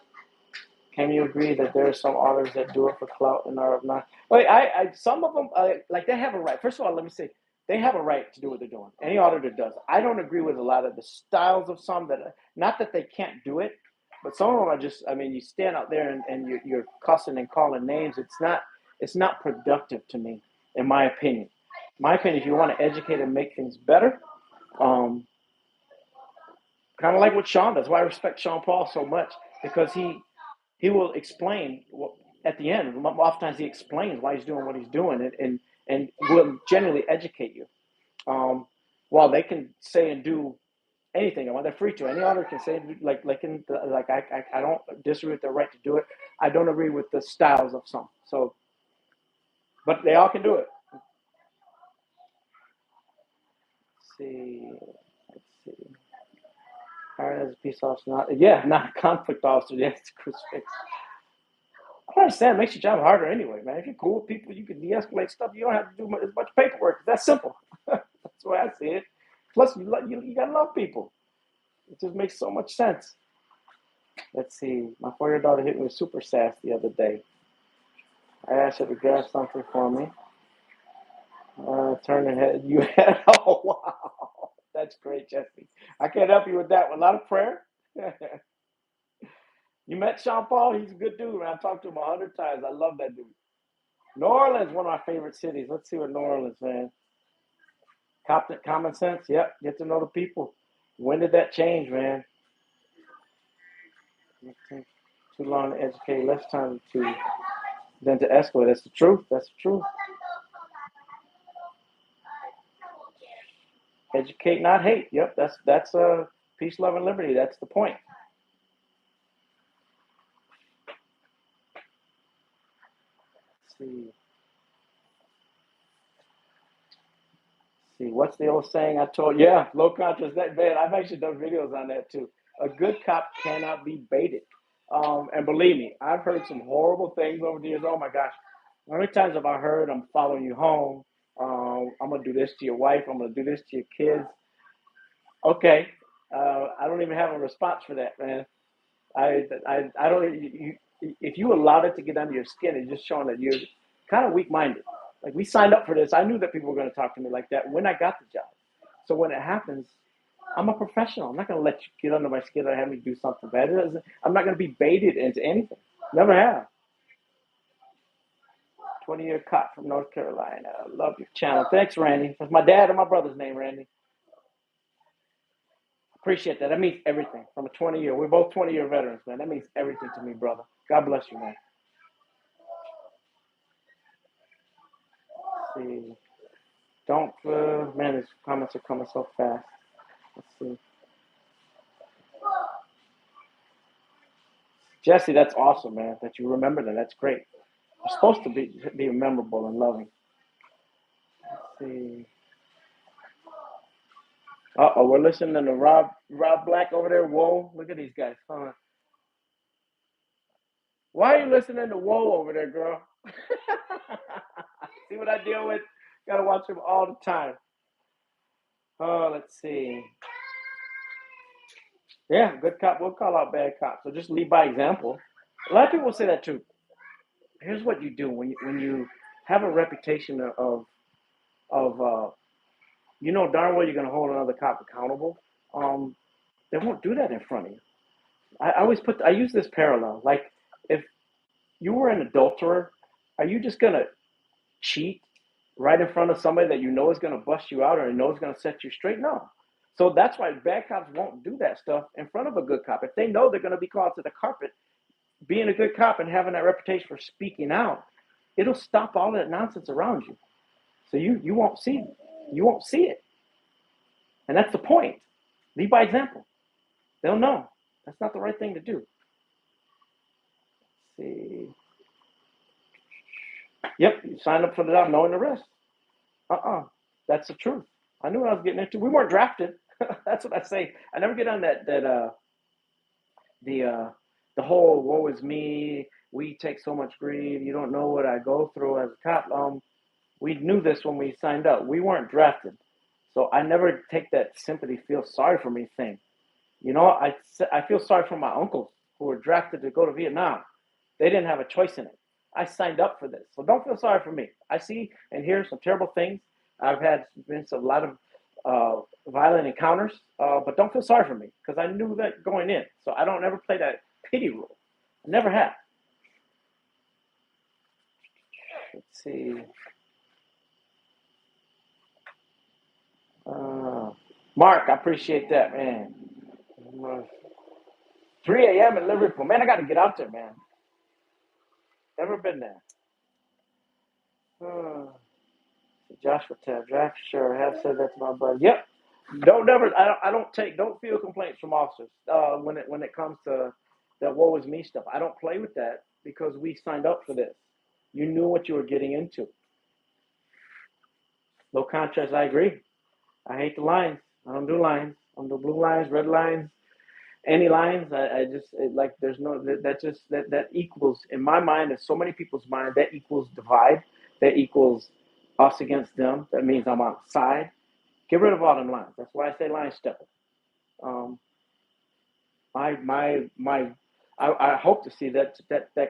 Can you agree that there are some authors that do it for clout and are not? Wait, some of them, like they have a right. First of all, let me say they have a right to do what they're doing. Any auditor does. I don't agree with a lot of the styles of some that, not that they can't do it, but some of them are just. I mean, you stand out there and you're cussing and calling names. It's not productive to me, in my opinion. My opinion, if you want to educate and make things better, um, kind of like what Sean does. Why I respect Sean Paul so much, because he will explain at the end. Oftentimes he explains why he's doing what he's doing, and will generally educate you. While they can say and do anything, they're free to. Any author can say, I don't disagree with their right to do it. I don't agree with the styles of some. So, but they all can do it. Let's see. Hired as a peace officer, not a conflict officer. Yes, crucifix. I don't understand. It makes your job harder anyway, man. If you're cool with people, you can de-escalate stuff. You don't have to do as much paperwork. That's simple. That's the way I see it. Plus, you gotta love people. It just makes so much sense. Let's see. My 4-year daughter hit me with super sass the other day. I asked her to grab something for me. Turn her head. You had. Oh wow, that's great, Jesse. I can't help you with that one. A lot of prayer. You met Sean Paul? He's a good dude, man. I've talked to him 100 times. I love that dude. New Orleans, one of my favorite cities. Let's see what New Orleans, man. Common sense. Yep. Get to know the people. When did that change, man? It takes too long to educate, less time than to escalate. That's the truth. That's the truth. Educate, not hate. Yep. That's peace, love, and liberty. That's the point. Let's see. See, what's the old saying I told? Yeah, low contrast. That bad. I've actually done videos on that too. A good cop cannot be baited. And believe me, I've heard some horrible things over the years. Oh my gosh, how many times have I heard, "I'm following you home. I'm gonna do this to your wife. I'm gonna do this to your kids." Okay, I don't even have a response for that, man. I don't. If you allowed it to get under your skin, it's just showing that you're kind of weak-minded. Like, we signed up for this. I knew that people were going to talk to me like that when I got the job. So when it happens, I'm a professional. I'm not going to let you get under my skin or have me do something bad. I'm not going to be baited into anything. Never have. 20-year cop from North Carolina. I love your channel. Thanks, Randy. That's my dad and my brother's name, Randy. Appreciate that. That means everything. From a 20-year. We're both 20-year veterans, man. That means everything to me, brother. God bless you, man. Let's see. Don't, man, these comments are coming so fast. Let's see. Jesse, that's awesome, man, that you remember that. That's great. You're supposed to be memorable and loving. Let's see. Uh-oh, we're listening to Rob Black over there. Whoa, look at these guys. Hold on. Why are you listening to Whoa over there, girl? See what I deal with? Gotta watch him all the time. Oh, let's see. Yeah, good cop will call out bad cops. So just lead by example. A lot of people say that too. Here's what you do when you have a reputation of you know darn well you're going to hold another cop accountable. They won't do that in front of you. I use this parallel. Like, if you were an adulterer, are you just gonna cheat right in front of somebody that you know is gonna bust you out or you know is gonna set you straight? No. So that's why bad cops won't do that stuff in front of a good cop. If they know they're gonna be called to the carpet, being a good cop and having that reputation for speaking out, it'll stop all that nonsense around you. So you won't see it, and that's the point. Lead by example. They'll know that's not the right thing to do. Let's see. Yep, you signed up for the job knowing the rest. That's the truth. I knew what I was getting into. We weren't drafted. That's what I say. I never get on the uh the whole woe is me. We take so much grief. You don't know what I go through as a cop. We knew this when we signed up. We weren't drafted, so I never take that sympathy, feel sorry for me thing. I feel sorry for my uncles who were drafted to go to Vietnam. They didn't have a choice in it. I signed up for this. So don't feel sorry for me. I see and hear some terrible things. I've had been a lot of violent encounters, but don't feel sorry for me because I knew that going in. So I don't ever play that pity rule. I never have. Let's see. Mark, I appreciate that, man. 3 a.m. in Liverpool. Man, I got to get out there, man. Never been there. Joshua Tab, draft sure. Have said that to my buddy. Yep. Don't feel complaints from officers when it comes to that woe is me stuff. I don't play with that because we signed up for this. You knew what you were getting into. Low contrast, I agree. I hate the lines. I don't do lines. I don't do blue lines, red lines, any lines. I just like there's no that equals in my mind and so many people's mind that equals divide. That equals us against them. That means I'm on the side. Get rid of all them lines. That's why I say line stepper. Um, my I hope to see that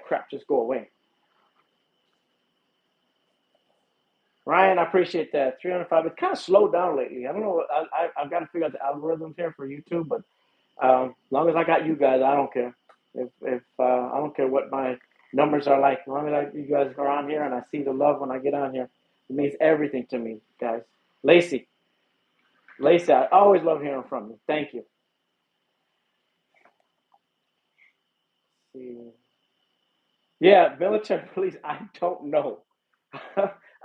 crap just go away. Ryan, I appreciate that. 305. It's kind of slowed down lately. I don't know. I've got to figure out the algorithms here for YouTube, but as long as I got you guys, I don't care. If I don't care what my numbers are like, as long as you guys are on here and I see the love when I get on here, it means everything to me, guys. Lacey, I always love hearing from you. Thank you. Yeah, military police. I don't know.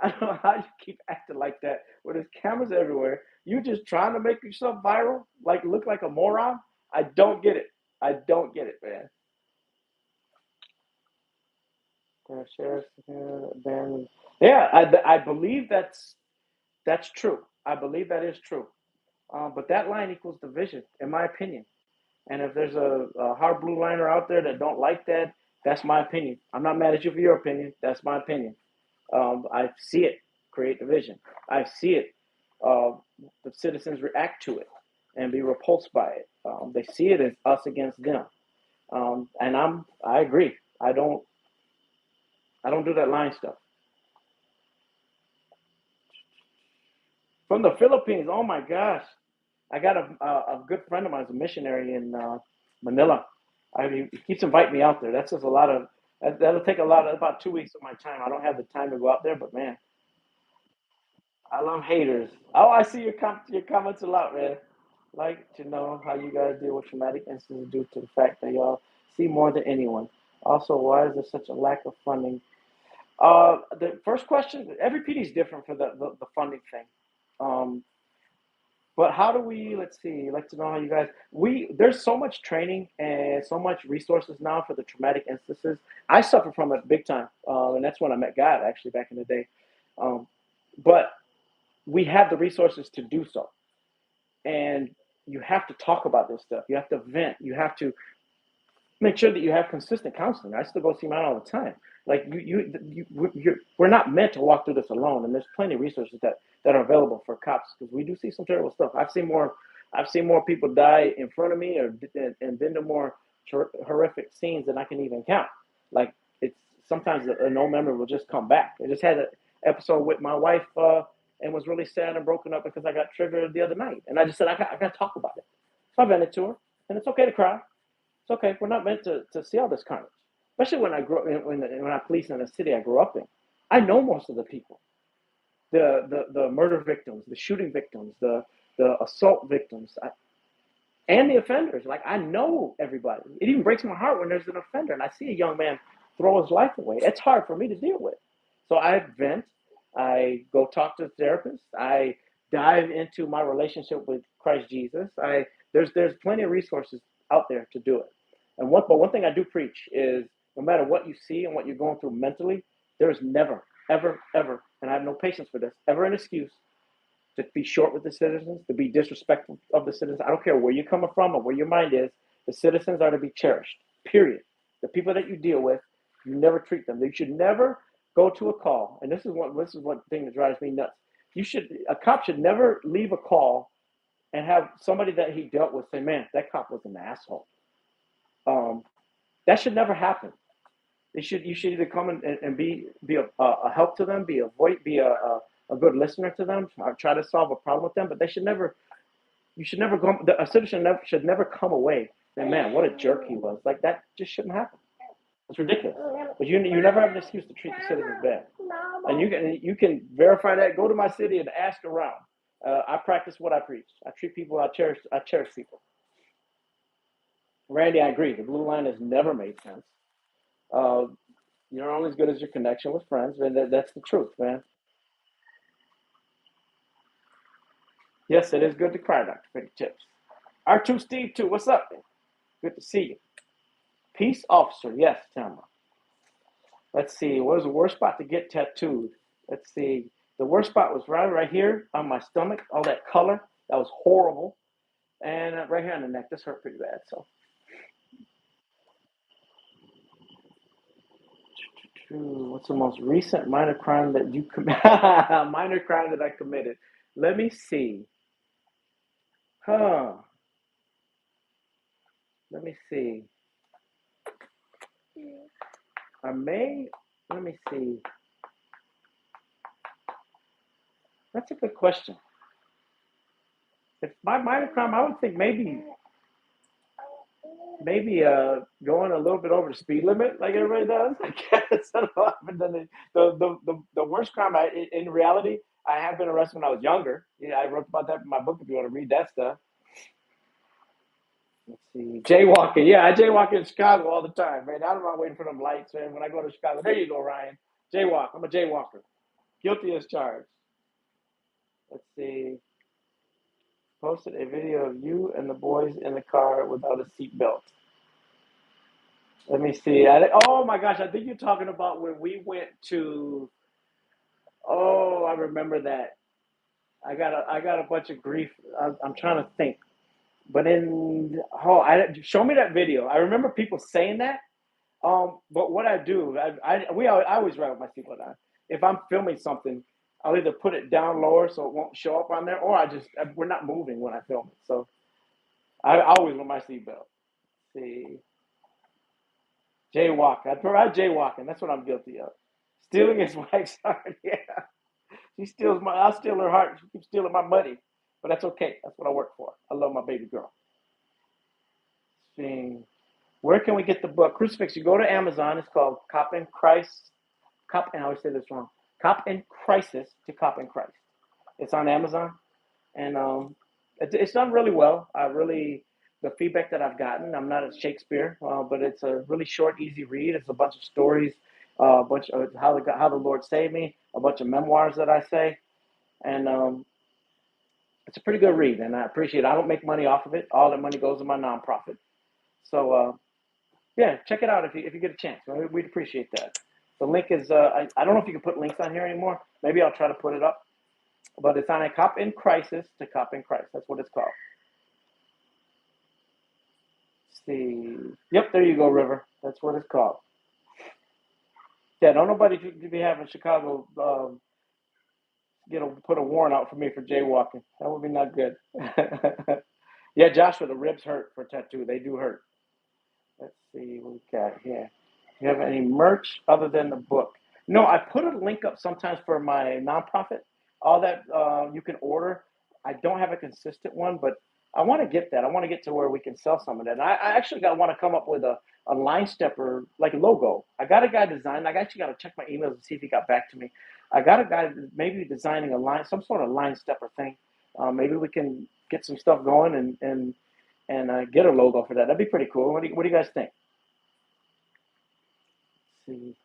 I don't know how you keep acting like that. Where there's cameras everywhere, you just trying to make yourself viral, like look like a moron. I don't get it. I don't get it, man. Sheriff's abandoned. Yeah, I believe that's true. I believe that is true. But that line equals division, in my opinion. And if there's a hard blue liner out there that don't like that, that's my opinion. I'm not mad at you for your opinion. That's my opinion. I see it create division. I see it. Uh, the citizens react to it and be repulsed by it. They see it as us against them. And I agree. I don't do that line stuff. From the Philippines. Oh my gosh, I got a good friend of mine who's a missionary in Manila. He keeps inviting me out there. That's just a lot of that'll take a lot of about 2 weeks of my time. I don't have the time to go out there, but man, I love haters. Oh, I see your comments a lot, man. Like to know how you guys deal with traumatic incidents due to the fact that y'all see more than anyone. Also, why is there such a lack of funding? The first question, every PD is different for the funding thing. Um, but how do we? Let's see. I'd like to know how you guys. There's so much training and so much resources now for the traumatic instances. I suffer from it big time, and that's when I met God actually back in the day. Um, but we have the resources to do so, and you have to talk about this stuff. You have to vent. You have to make sure that you have consistent counseling. I still go see mine all the time. Like we're not meant to walk through this alone, and there's plenty of resources that are available for cops because we do see some terrible stuff. I've seen more people die in front of me, and been to more horrific scenes than I can even count. Like it's sometimes an old memory will just come back. I just had an episode with my wife, and was really sad and broken up because I got triggered the other night, and I just said I got to talk about it. So I vented to her, and it's okay to cry. It's okay. We're not meant to see all this carnage. Especially when I grew up, when I policed in the city I grew up in. I know most of the people, the murder victims, the shooting victims, the assault victims, and the offenders. Like I know everybody. It even breaks my heart when there's an offender and I see a young man throw his life away. It's hard for me to deal with. So I vent. I go talk to the therapist. I dive into my relationship with Christ Jesus. There's plenty of resources out there to do it. But one thing I do preach is no matter what you see and what you're going through mentally, there is never, ever, ever, and I have no patience for this, ever an excuse to be short with the citizens, to be disrespectful of the citizens. I don't care where you're coming from or where your mind is. The citizens are to be cherished. Period. The people that you deal with, you never treat them. You should never go to a call, and this is one thing that drives me nuts. A cop should never leave a call and have somebody that he dealt with say, "Man, that cop was an asshole." Um, that should never happen. You should either come and be a help to them, be a good listener to them, try to solve a problem with them. But they should never. You should never go. A citizen should never come away saying, "Man, what a jerk he was." Like that just shouldn't happen. It's ridiculous. But you never have an excuse to treat the citizens bad, and you can verify that. Go to my city and ask around. I practice what I preach. I treat people. I cherish people. Randy, I agree. The blue line has never made sense. Uh, you're only as good as your connection with friends, and that's the truth, man. Yes, it is good to cry, Dr. Fitty Tips. R2 Steve, too. What's up? Good to see you. Peace officer. Yes, Thelma. Let's see. What was the worst spot to get tattooed? Let's see. The worst spot was right here on my stomach. All that color. That was horrible. And right here on the neck. This hurt pretty bad. So, what's the most recent minor crime that you committed? Minor crime that I committed. Let me see. Huh. Let me see. I may. Let me see. That's a good question. If my minor crime, I would think maybe going a little bit over the speed limit like everybody does. I guess I don't know. But then the worst crime, in reality, I have been arrested when I was younger. Yeah, I wrote about that in my book. If you want to read that stuff. Let's see, jaywalking. Yeah, I jaywalk in Chicago all the time, man. I'm not waiting for them lights, man. When I go to Chicago, there you go, Ryan. Jaywalk. I'm a jaywalker. Guilty as charged. Let's see. Posted a video of you and the boys in the car without a seatbelt. Let me see. Oh my gosh, I think you're talking about when we went to. Oh, I remember that. I got a bunch of grief. I'm trying to think, but show me that video. I remember people saying that. But what I do, I always ride with my seatbelt on. If I'm filming something, I'll either put it down lower so it won't show up on there, or we're not moving when I film it. So I always wear my seatbelt. See, jaywalk. I jaywalking. That's what I'm guilty of. Stealing his wife's heart. Yeah, I'll steal her heart. She keeps stealing my money, but that's okay. That's what I work for. I love my baby girl. See, where can we get the book Crucifix? You go to Amazon. It's called Cop in Christ. Cop, and I always say this wrong. Cop in Crisis to Cop in Christ. It's on Amazon, and it's done really well. The feedback that I've gotten. I'm not a Shakespeare, but it's a really short, easy read. It's a bunch of stories, a bunch of how the Lord saved me, a bunch of memoirs that I say, and it's a pretty good read. And I appreciate it. I don't make money off of it. All the money goes to my nonprofit. So yeah, check it out if you get a chance. We'd appreciate that. The link is I don't know if you can put links on here anymore. Maybe I'll try to put it up. But it's on a Cop in Crisis to Cop in Christ. That's what it's called. Let's see. Yep, there you go, River. That's what it's called. Yeah, don't nobody be having Chicago put a warrant out for me for jaywalking. That would be not good. Yeah, Joshua, the ribs hurt for tattoo. They do hurt. Let's see what we got here. Do you have any merch other than the book? No, I put a link up sometimes for my nonprofit. All that you can order. I don't have a consistent one, but I want to get that. I want to get to where we can sell some of that. And I actually want to come up with a line stepper like logo. I got a guy design. I actually got to check my emails and see if he got back to me. I got a guy maybe designing a line, some sort of line stepper thing. Maybe we can get some stuff going and get a logo for that. That'd be pretty cool. What do you guys think? Let's see.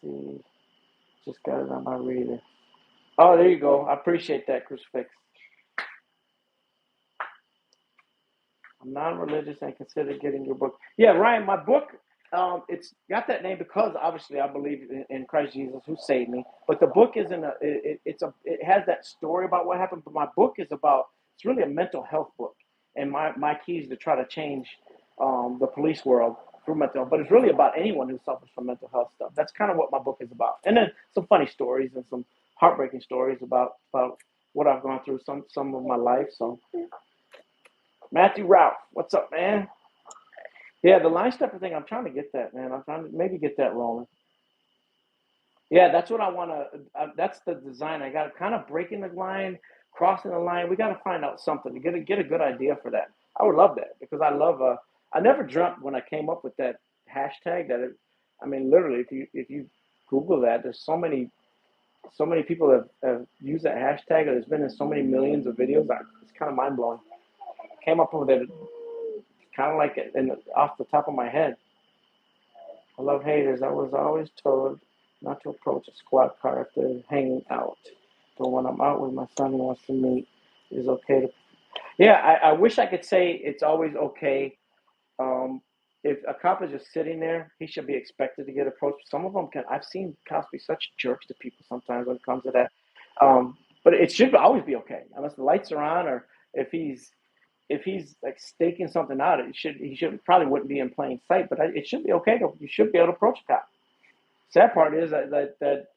See, just got it on my reader. Oh, there you go. I appreciate that, Crucifix. I'm non-religious and consider getting your book. Yeah, Ryan, my book, it's got that name because obviously I believe in Christ Jesus who saved me. But the book isn't it has that story about what happened. But my book is about, it's really a mental health book, and my key is to try to change the police world through mental health. But it's really about anyone who suffers from mental health stuff. That's kind of what my book is about. And then some funny stories and some heartbreaking stories about what I've gone through some of my life. So Matthew Ralph, what's up, man? Yeah, the line stepper thing, I'm trying to get that, man. I'm trying to maybe get that rolling. Yeah, that's what I want to. That's the design. I got to kind of breaking the line, crossing the line. We got to find out something to get a good idea for that. I would love that because I love. I never dreamt when I came up with that hashtag that it. I mean, literally, if you Google that, there's so many people have used that hashtag. There's been in so many millions of videos. It's kind of mind blowing. Came up with it kind of like it off the top of my head. I love haters. I was always told not to approach a squad car if they're hanging out. But when I'm out with my son who wants to meet, it's okay to. Yeah, I wish I could say it's always okay. Um, if a cop is just sitting there, he should be expected to get approached. Some of them can. I've seen cops be such jerks to people sometimes when it comes to that. But it should always be okay, unless the lights are on or if he's like staking something out, he should probably wouldn't be in plain sight, but it should be okay. You should be able to approach a cop. Sad part is that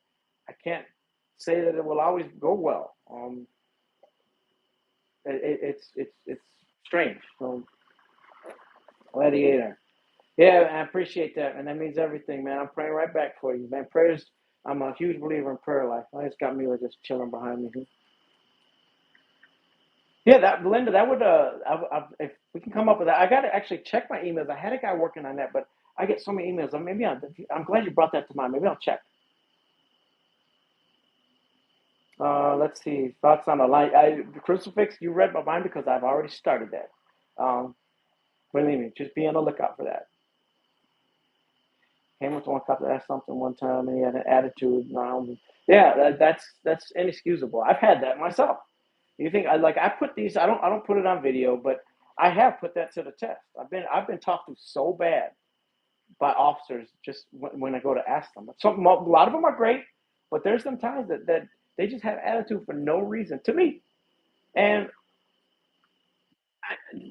I can't say that it will always go well. It's strange. So gladiator, yeah, I appreciate that, and that means everything, man. I'm praying right back for you, man. Prayers. I'm a huge believer in prayer life. I just got Mila just chilling behind me. Yeah, that Belinda, that would if we can come up with that, I got to actually check my emails. I had a guy working on that, but I get so many emails. Maybe I'm glad you brought that to mind. Maybe I'll check. Let's see. Thoughts on the line. The crucifix. You read my mind because I've already started that. Um, Believe me, just be on the lookout for that. Came with one cop that asked something one time, and he had an attitude. Yeah, that's inexcusable. I've had that myself. You think I put these? I don't put it on video, but I have put that to the test. I've been talked to so bad by officers just when I go to ask them. A lot of them are great, but there's some times that they just have attitude for no reason to me. And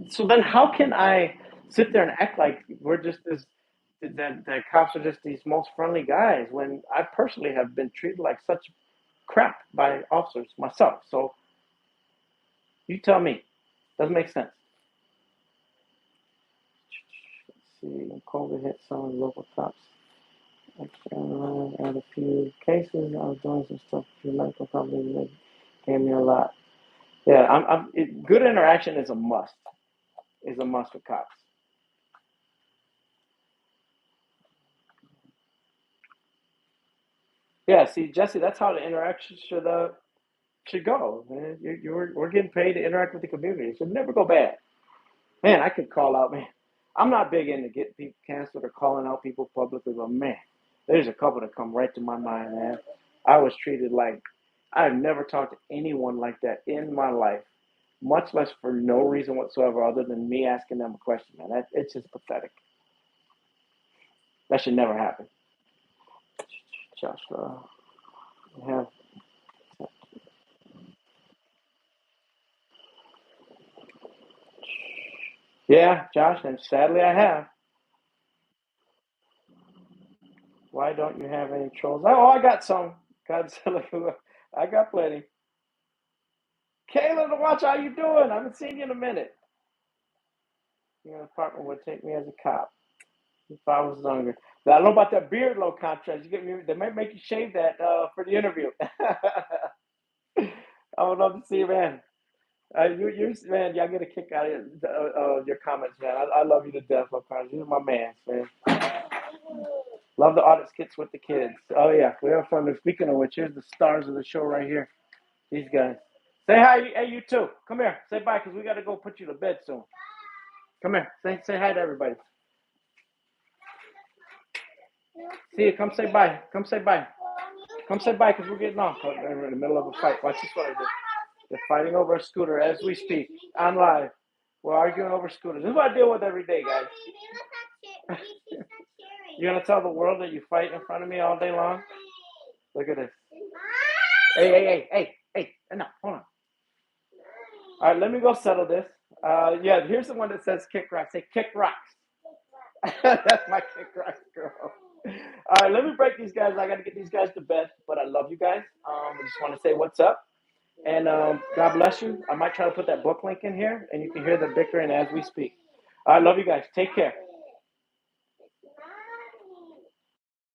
so then how can I sit there and act like we're just this that cops are just these most friendly guys when I personally have been treated like such crap by officers myself. So you tell me, doesn't make sense. Let's see, when COVID hit, some of the local cops at a few cases. I was doing some stuff for medical companies that gave me a lot. Yeah, good interaction is a must. Is a must with cops. Yeah, see, Jesse, that's how the interaction should go. Man. We're getting paid to interact with the community. It should never go bad. Man, I could call out, man. I'm not big into getting people canceled or calling out people publicly, but man, there's a couple that come right to my mind, man. I was treated like I've never talked to anyone like that in my life, much less for no reason whatsoever other than me asking them a question, man. It's just pathetic. That should never happen. Joshua, have yeah, Josh, and sadly I have. Why don't you have any trolls? Oh, I got some. Godzilla, I got plenty. Kayla, to watch, how you doing? I haven't seen you in a minute. Your apartment would take me as a cop if I was younger. But I don't know about that beard low contrast. You get me? They might make you shave that for the interview. I would love to see you, man. You, man, y'all get a kick out of your comments, man. I love you to death, love Carlos. You're my man, man. Love the audit skits with the kids. Oh yeah, we have fun. Speaking of which, here's the stars of the show right here. These guys. Say hi, hey you too. Come here. Say bye, cause we gotta go put you to bed soon. Come here. Say hi to everybody. See you. Come say bye. Come say bye. Come say bye, cause we're getting off. We're in the middle of a fight. Watch this one. They're fighting over a scooter as we speak. On live. We're arguing over scooters. This is what I deal with every day, guys. You're gonna tell the world that you fight in front of me all day long? Look at this. Hey. No, hold on. All right, let me go settle this. Yeah, here's the one that says kick rocks. Say kick rocks. That's my kick rocks girl. All right, let me break these guys. I got to get these guys to bed, but I love you guys. I just want to say what's up. And God bless you. I might try to put that book link in here, and you can hear the bickering as we speak. I love you guys. Take care.